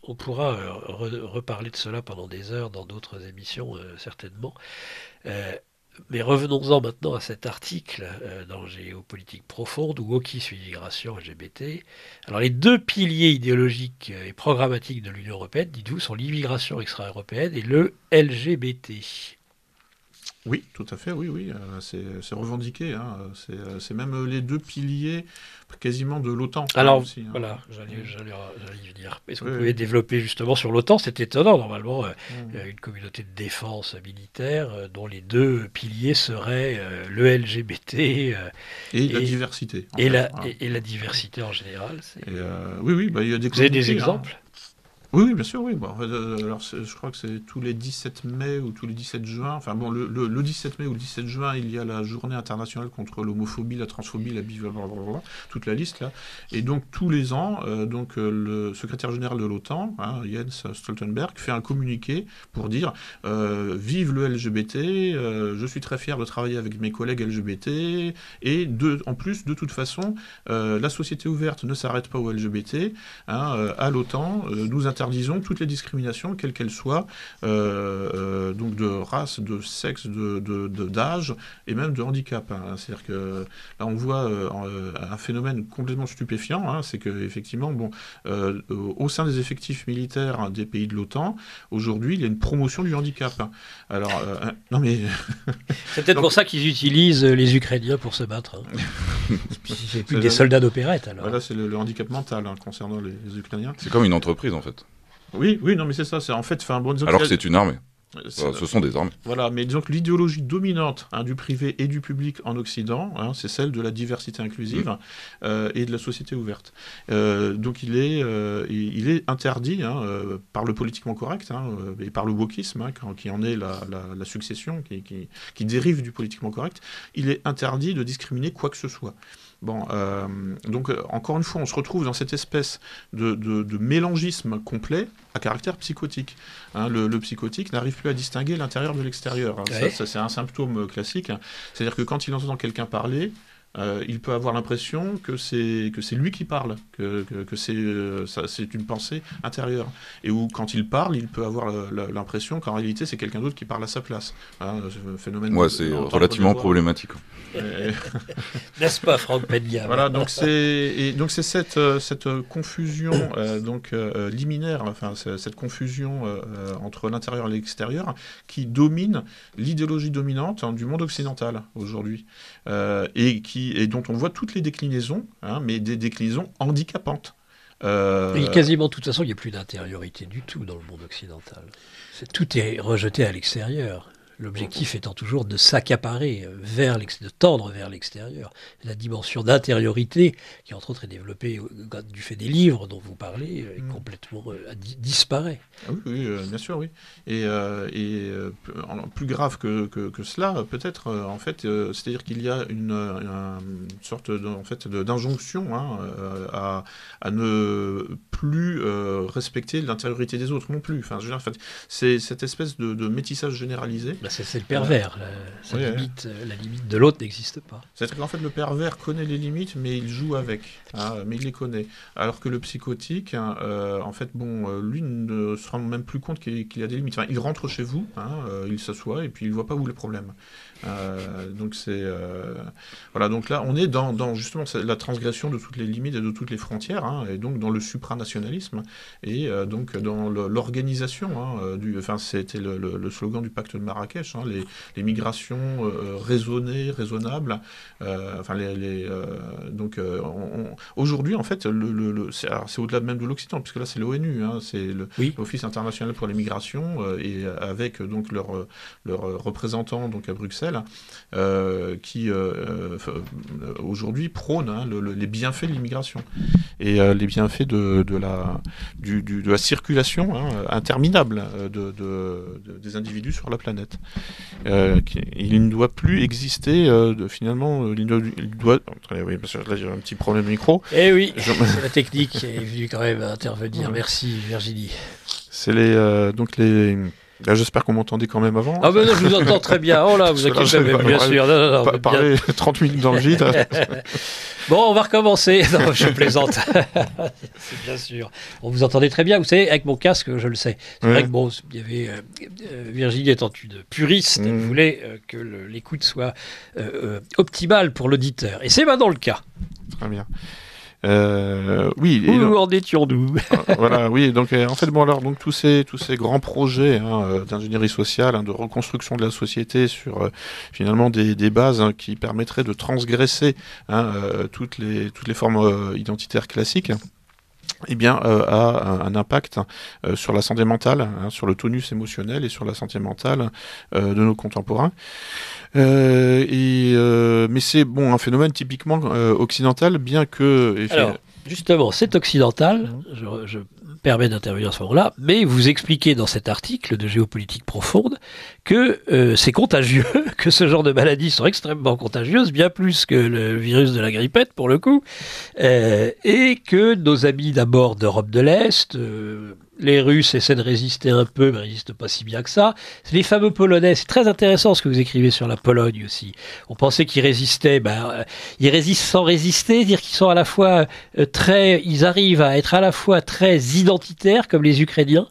On pourra reparler de cela pendant des heures dans d'autres émissions, certainement. Mais revenons-en maintenant à cet article dans Géopolitique Profonde, ou Wokisme, immigration, LGBT. Alors les 2 piliers idéologiques et programmatiques de l'Union européenne, dites-vous, sont l'immigration extra-européenne et le LGBT. Oui, tout à fait, oui. C'est revendiqué. Hein. C'est même les 2 piliers quasiment de l'OTAN. Alors, aussi, hein. Voilà, j'allais y venir. Est-ce que vous pouvez développer justement sur l'OTAN? C'est étonnant, normalement, une communauté de défense militaire dont les 2 piliers seraient le LGBT et la diversité. Et la diversité en général. Oui, il y a des... Vous avez des exemples? Oui, bien sûr, oui. Bon, alors, je crois que c'est tous les 17 mai ou tous les 17 juin. Enfin bon, le 17 mai ou le 17 juin, il y a la journée internationale contre l'homophobie, la transphobie, la blablabla, toute la liste là. Et donc tous les ans, le secrétaire général de l'OTAN, hein, Jens Stoltenberg, fait un communiqué pour dire vive le LGBT, je suis très fier de travailler avec mes collègues LGBT, et en plus, de toute façon, la société ouverte ne s'arrête pas aux LGBT. Hein, à l'OTAN, nous interdisons toutes les discriminations, quelles qu'elles soient, donc de race, de sexe, d'âge et même de handicap. Hein. C'est-à-dire que là, on voit un phénomène complètement stupéfiant, hein, c'est qu'effectivement, au sein des effectifs militaires des pays de l'OTAN, aujourd'hui, il y a une promotion du handicap. Hein. Alors, non mais... C'est peut-être pour ça qu'ils utilisent les Ukrainiens pour se battre. Hein. C'est plus des soldats d'opérette, alors. Voilà, c'est le handicap mental, hein, concernant les Ukrainiens. C'est comme une entreprise, en fait. Oui, non, mais c'est ça. C'est en fait, alors que c'est une armée. Ce sont des armées. Voilà, mais disons que l'idéologie dominante, hein, du privé et du public en Occident, hein, c'est celle de la diversité inclusive et de la société ouverte. Donc il est interdit, hein, par le politiquement correct, hein, et par le wokisme, hein, qui en est la succession, qui dérive du politiquement correct, il est interdit de discriminer quoi que ce soit. Bon, donc encore une fois, on se retrouve dans cette espèce de mélangisme complet à caractère psychotique. Hein, le psychotique n'arrive plus à distinguer l'intérieur de l'extérieur. Hein. Ouais. Ça, c'est un symptôme classique. Hein. C'est-à-dire que quand il entend quelqu'un parler, il peut avoir l'impression que c'est lui qui parle, que c'est une pensée intérieure. Et où, quand il parle, il peut avoir l'impression qu'en réalité, c'est quelqu'un d'autre qui parle à sa place. Hein, ce phénomène. Ouais, c'est relativement problématique. N'est-ce pas, Franck Pendia? Voilà, donc c'est cette confusion liminaire, enfin cette confusion entre l'intérieur et l'extérieur qui domine l'idéologie dominante, hein, du monde occidental aujourd'hui, et dont on voit toutes les déclinaisons, hein, mais des déclinaisons handicapantes. Et quasiment, de toute façon, il n'y a plus d'intériorité du tout dans le monde occidental. Tout est rejeté à l'extérieur. L'objectif étant toujours de s'accaparer de tendre vers l'extérieur. La dimension d'intériorité, qui entre autres est développée du fait des livres dont vous parlez, complètement disparaît. Ah oui, bien sûr, oui. Et plus grave que cela, peut-être, en fait, c'est-à-dire qu'il y a une sorte d'injonction à ne plus respecter l'intériorité des autres non plus. Enfin, je veux dire, en fait, c'est cette espèce de métissage généralisé. C'est le pervers. La limite de l'autre n'existe pas. C'est-à-dire qu'en fait, le pervers connaît les limites, mais il joue avec, mais il les connaît. Alors que le psychotique, en fait, lui ne se rend même plus compte qu'il y a des limites. Enfin, il rentre chez vous, il s'assoit, et puis il ne voit pas où est le problème. Donc voilà, donc là on est dans justement la transgression de toutes les limites et de toutes les frontières, et donc dans le supranationalisme et donc dans l'organisation c'était le slogan du pacte de Marrakech, les migrations raisonnées, raisonnables, donc aujourd'hui en fait c'est au-delà même de l'Occident, puisque là c'est l'ONU, c'est l'Office international pour les migrations, et avec donc leurs représentants donc à Bruxelles, qui aujourd'hui prône les bienfaits de l'immigration et les bienfaits de la circulation interminable des individus sur la planète. Il ne doit plus exister finalement. Il doit. Oui, parce que là j'ai un petit problème de micro. Eh oui, c'est la technique qui est venue quand même intervenir. Merci Virginie. C'est donc les. Là, j'espère qu'on m'entendait quand même avant. Ah ben non, je vous entends très bien. Oh là, vous inquiétez pas, bien sûr. Non, parler 30 minutes dans le vide. Bon, on va recommencer. Non, je plaisante. C'est bien sûr. On vous entendait très bien. Vous savez, avec mon casque, je le sais. C'est vrai que il y avait Virginie étant une puriste, voulait que l'écoute soit optimale pour l'auditeur. Et c'est maintenant le cas. Très bien. Oui. Où en étions-nous ? Voilà, oui. Donc, en fait, donc tous ces grands projets d'ingénierie sociale, de reconstruction de la société sur finalement des bases qui permettraient de transgresser toutes les formes identitaires classiques. A un impact sur la santé mentale, sur le tonus émotionnel et sur la santé mentale de nos contemporains. Mais c'est un phénomène typiquement occidental, bien que... Alors, justement, c'est occidental, je me permets d'intervenir à ce moment-là, mais vous expliquez dans cet article de Géopolitique profonde que c'est contagieux, que ce genre de maladies sont extrêmement contagieuses, bien plus que le virus de la grippette pour le coup, et que nos amis d'abord d'Europe de l'Est... les Russes essaient de résister un peu, mais ne résistent pas si bien que ça. C'est les fameux Polonais. C'est très intéressant ce que vous écrivez sur la Pologne aussi. On pensait qu'ils résistaient. Ils résistent sans résister, dire qu'ils sont à la fois ils arrivent à être à la fois très identitaires, comme les Ukrainiens,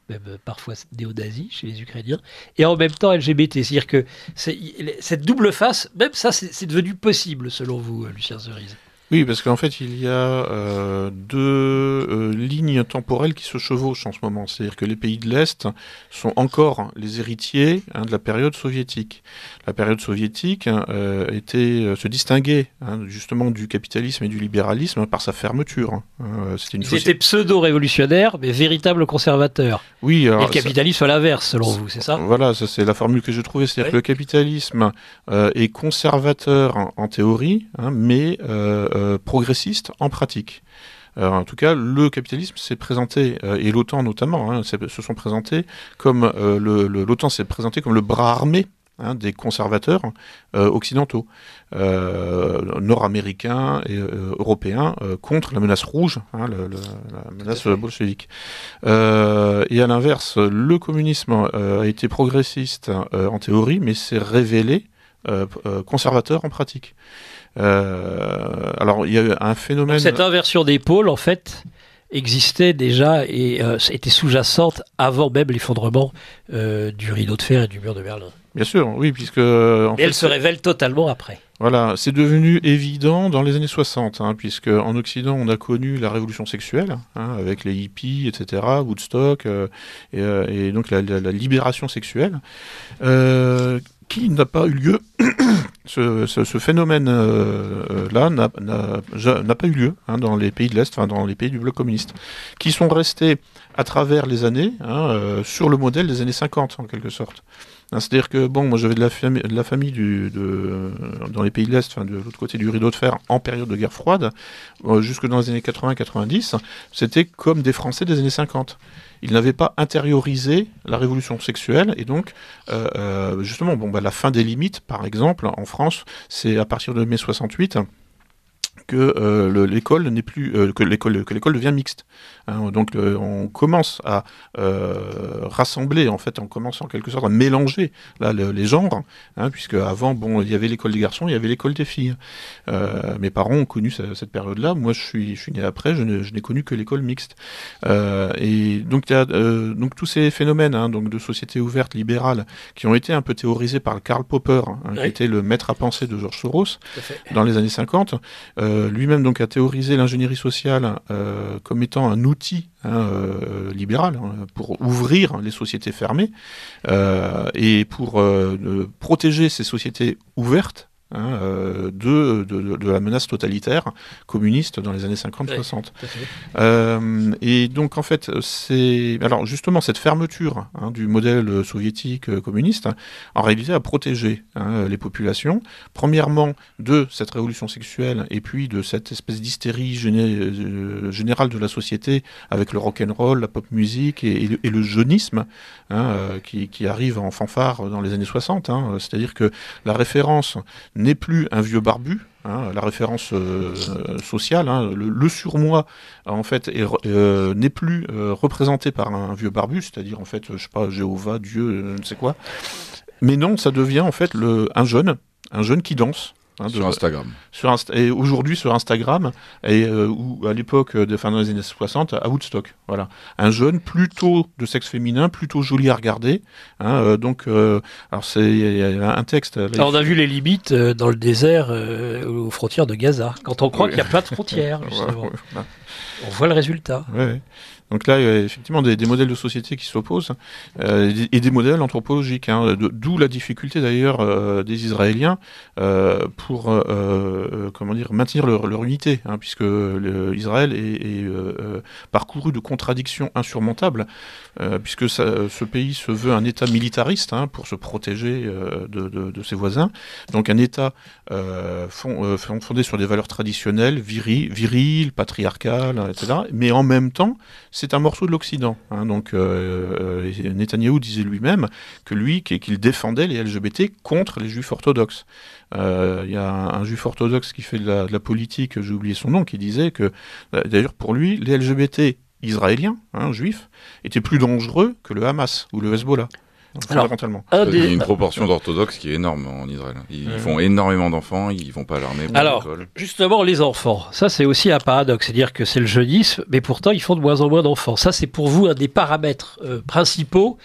même parfois néo-nazis chez les Ukrainiens, et en même temps LGBT. C'est-à-dire que cette double face, même ça, c'est devenu possible, selon vous, Lucien Cerise. Oui, parce qu'en fait, il y a deux lignes temporelles qui se chevauchent en ce moment. C'est-à-dire que les pays de l'Est sont encore les héritiers de la période soviétique. La période soviétique se distinguait justement du capitalisme et du libéralisme par sa fermeture. Ils étaient pseudo-révolutionnaires, mais véritables conservateurs. Oui, alors, et le capitalisme à l'inverse, selon vous, c'est ça ? Voilà, ça c'est la formule que j'ai trouvée. C'est-à-dire que le capitalisme est conservateur en théorie, mais progressiste en pratique. En tout cas, le capitalisme s'est présenté, et l'OTAN notamment, se sont présentés comme l'OTAN s'est présenté comme le bras armé des conservateurs occidentaux, nord-américains et européens, contre la menace rouge, la menace bolchevique. Et à l'inverse, le communisme a été progressiste en théorie, mais s'est révélé conservateur en pratique. Alors, il y a eu un phénomène... Donc, cette inversion des pôles, en fait, existait déjà et était sous-jacente avant même l'effondrement du rideau de fer et du mur de Berlin. Bien sûr, oui, puisque... Mais elle se révèle totalement après. Voilà, c'est devenu évident dans les années 60, puisque en Occident, on a connu la révolution sexuelle, avec les hippies, etc., Woodstock, et donc la libération sexuelle, qui n'a pas eu lieu... Ce phénomène-là n'a pas eu lieu dans les pays de l'Est, dans les pays du bloc communiste, qui sont restés à travers les années sur le modèle des années 50, en quelque sorte. C'est-à-dire que, moi j'avais de la famille dans les pays de l'Est, de l'autre côté du rideau de fer, en période de guerre froide, jusque dans les années 80-90, c'était comme des Français des années 50. Ils n'avaient pas intériorisé la révolution sexuelle, et donc, justement, la fin des limites, par exemple, en France, c'est à partir de mai 68, que l'école n'est plus que l'école devient mixte. Donc on commence à rassembler, en fait, on commence en quelque sorte à mélanger là les genres, puisque avant il y avait l'école des garçons, il y avait l'école des filles. Mes parents ont connu cette période-là. Moi, je suis né après, je n'ai connu que l'école mixte. Et donc il y a donc tous ces phénomènes donc de société ouverte libérale qui ont été un peu théorisés par Karl Popper, qui était le maître à penser de George Soros dans les années 50. Lui-même donc a théorisé l'ingénierie sociale comme étant un outil libéral pour ouvrir les sociétés fermées et pour protéger ces sociétés ouvertes de la menace totalitaire communiste dans les années 50-60. Et donc en fait, alors justement cette fermeture du modèle soviétique communiste, en réalité a protégé les populations, premièrement de cette révolution sexuelle et puis de cette espèce d'hystérie générale de la société avec le rock'n'roll, la pop musique et le jeunisme qui arrive en fanfare dans les années 60. C'est-à-dire que la référence n'est plus un vieux barbu, la référence sociale, le surmoi en fait n'est plus représenté par un vieux barbu, c'est-à-dire en fait je sais pas, Jéhovah, Dieu, je ne sais quoi, mais non, ça devient en fait un jeune qui danse. Sur Instagram. Et aujourd'hui sur Instagram, ou à l'époque, dans les années 60, à Woodstock. Voilà. Un jeune plutôt de sexe féminin, plutôt joli à regarder. Donc, alors il y a un texte. Là, alors on a vu les limites dans le désert, aux frontières de Gaza. Quand on croit qu'il n'y a pas de frontières, justement. On voit le résultat. Ouais. Donc là, il y a effectivement des modèles de société qui s'opposent et des modèles anthropologiques. D'où la difficulté d'ailleurs des Israéliens pour maintenir leur unité, puisque Israël est parcouru de contradictions insurmontables, puisque ce pays se veut un État militariste pour se protéger de ses voisins. Donc un État fondé sur des valeurs traditionnelles, viriles, patriarcales, etc. Mais en même temps, c'est un morceau de l'Occident. Donc Netanyahou disait lui-même qu'il défendait les LGBT contre les juifs orthodoxes. Il y a un juif orthodoxe qui fait de la politique, j'ai oublié son nom, qui disait que, d'ailleurs pour lui, les LGBT israéliens, juifs, étaient plus dangereux que le Hamas ou le Hezbollah. Fondamentalement. Il y a une proportion d'orthodoxes qui est énorme en Israël. Ils font énormément d'enfants, ils vont pas à l'armée. Alors, justement, les enfants, ça c'est aussi un paradoxe, c'est-à-dire que c'est le jeunisme, mais pourtant ils font de moins en moins d'enfants. Ça c'est pour vous un des paramètres principaux.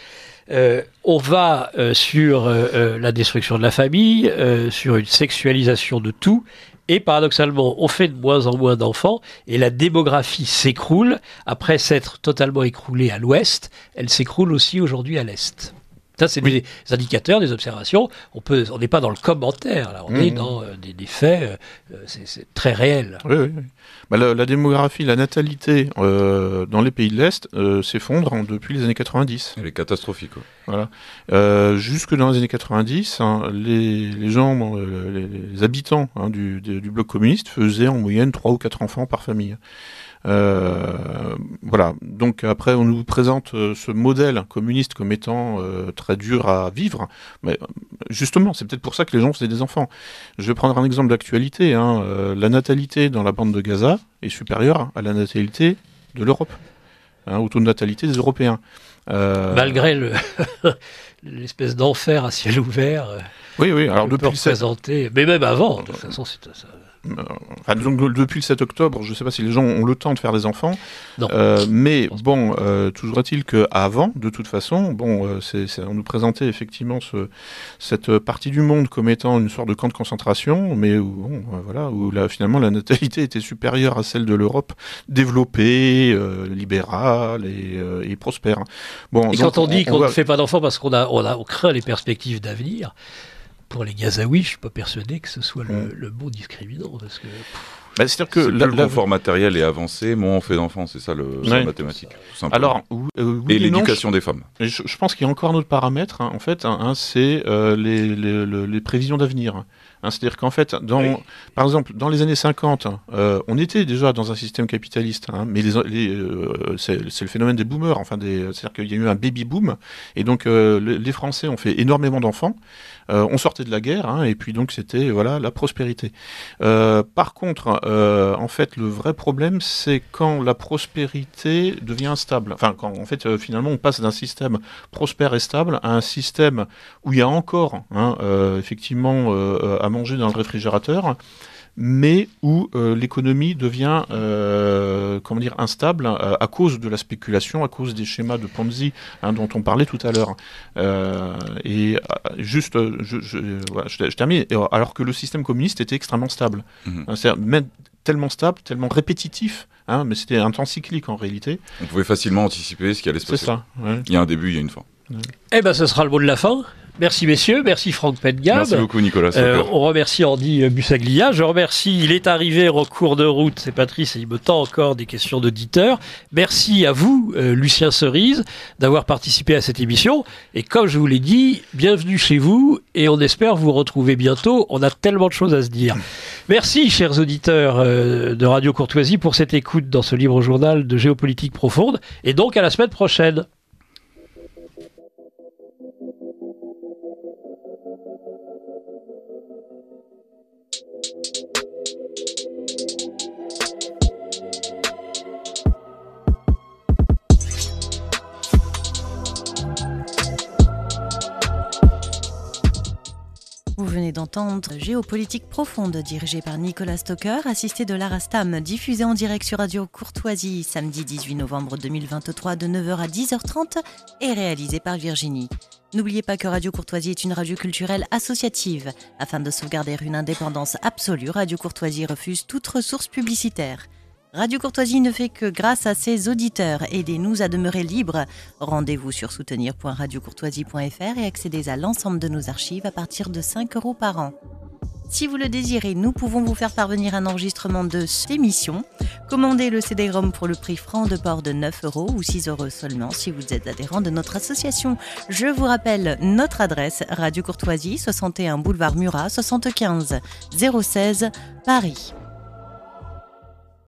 On va sur la destruction de la famille, sur une sexualisation de tout. Et paradoxalement, on fait de moins en moins d'enfants et la démographie s'écroule. Après s'être totalement écroulée à l'ouest, elle s'écroule aussi aujourd'hui à l'est. Ça, c'est des indicateurs, des observations. On n'est pas dans le commentaire, là. On est dans des faits. C'est très réel. Oui. La démographie, la natalité dans les pays de l'Est s'effondre depuis les années 90. Elle est catastrophique. Voilà. Jusque dans les années 90, les gens, les habitants du bloc communiste faisaient en moyenne 3 ou 4 enfants par famille. Voilà. Donc après, on nous présente ce modèle communiste comme étant très dur à vivre. Mais justement, c'est peut-être pour ça que les gens faisaient des enfants. Je vais prendre un exemple d'actualité. La natalité dans la bande de Gaza est supérieure à la natalité de l'Europe, au taux de natalité des Européens. Malgré l'espèce d'enfer à ciel ouvert. Oui. Alors mais même avant, de toute façon, c'est ça. Donc, depuis le 7 octobre, je ne sais pas si les gens ont le temps de faire des enfants, mais toujours est-il qu'avant, de toute façon, on nous présentait effectivement cette partie du monde comme étant une sorte de camp de concentration, mais où finalement la natalité était supérieure à celle de l'Europe développée, libérale et prospère. Et quand on dit qu'on ne fait pas d'enfants parce qu'on craint les perspectives d'avenir, pour les Gazaouis, je ne suis pas persuadé que ce soit le mot discriminant, parce que C'est-à-dire que plus le confort matériel est avancé, moins on fait d'enfants, c'est ça la mathématique, tout simplement. Alors, et l'éducation des femmes. Je pense qu'il y a encore un autre paramètre, en fait, c'est les prévisions d'avenir. C'est-à-dire qu'en fait, par exemple, dans les années 50, on était déjà dans un système capitaliste, mais c'est le phénomène des boomers, c'est-à-dire qu'il y a eu un baby boom, et donc les Français ont fait énormément d'enfants. On sortait de la guerre, et puis donc c'était la prospérité. Par contre, en fait, le vrai problème, c'est quand la prospérité devient instable. Enfin, quand en fait, finalement, on passe d'un système prospère et stable à un système où il y a encore, effectivement, à manger dans le réfrigérateur, mais où l'économie devient instable à cause de la spéculation, à cause des schémas de Ponzi dont on parlait tout à l'heure. Je termine. Alors que le système communiste était extrêmement stable. C'est-à-dire même tellement stable, tellement répétitif, mais c'était un temps cyclique en réalité. On pouvait facilement anticiper ce qui allait se passer. C'est ça. Ouais. Il y a un début, il y a une fin. Eh ben, ce sera le mot de la fin. Merci messieurs, merci Franck Pedgab. Merci beaucoup Nicolas. On remercie Andy Bussaglia. Je remercie, il est arrivé en cours de route, c'est Patrice et il me tend encore des questions d'auditeurs. Merci à vous, Lucien Cerise, d'avoir participé à cette émission. Et comme je vous l'ai dit, bienvenue chez vous et on espère vous retrouver bientôt. On a tellement de choses à se dire. Merci, chers auditeurs de Radio Courtoisie, pour cette écoute dans ce libre journal de géopolitique profonde. Et donc à la semaine prochaine. Vous venez d'entendre Géopolitique profonde, dirigée par Nicolas Stocker, assisté de Lara Stam, diffusé en direct sur Radio Courtoisie, samedi 18 novembre 2023 de 9h à 10h30 et réalisé par Virginie. N'oubliez pas que Radio Courtoisie est une radio culturelle associative. Afin de sauvegarder une indépendance absolue, Radio Courtoisie refuse toute ressource publicitaire. Radio Courtoisie ne fait que grâce à ses auditeurs. Aidez-nous à demeurer libres. Rendez-vous sur soutenir.radiocourtoisie.fr et accédez à l'ensemble de nos archives à partir de 5 € par an. Si vous le désirez, nous pouvons vous faire parvenir un enregistrement de cette émission. Commandez le CD-ROM pour le prix franc de port de 9 € ou 6 € seulement si vous êtes adhérent de notre association. Je vous rappelle notre adresse, Radio Courtoisie, 61 boulevard Murat, 75 016, Paris.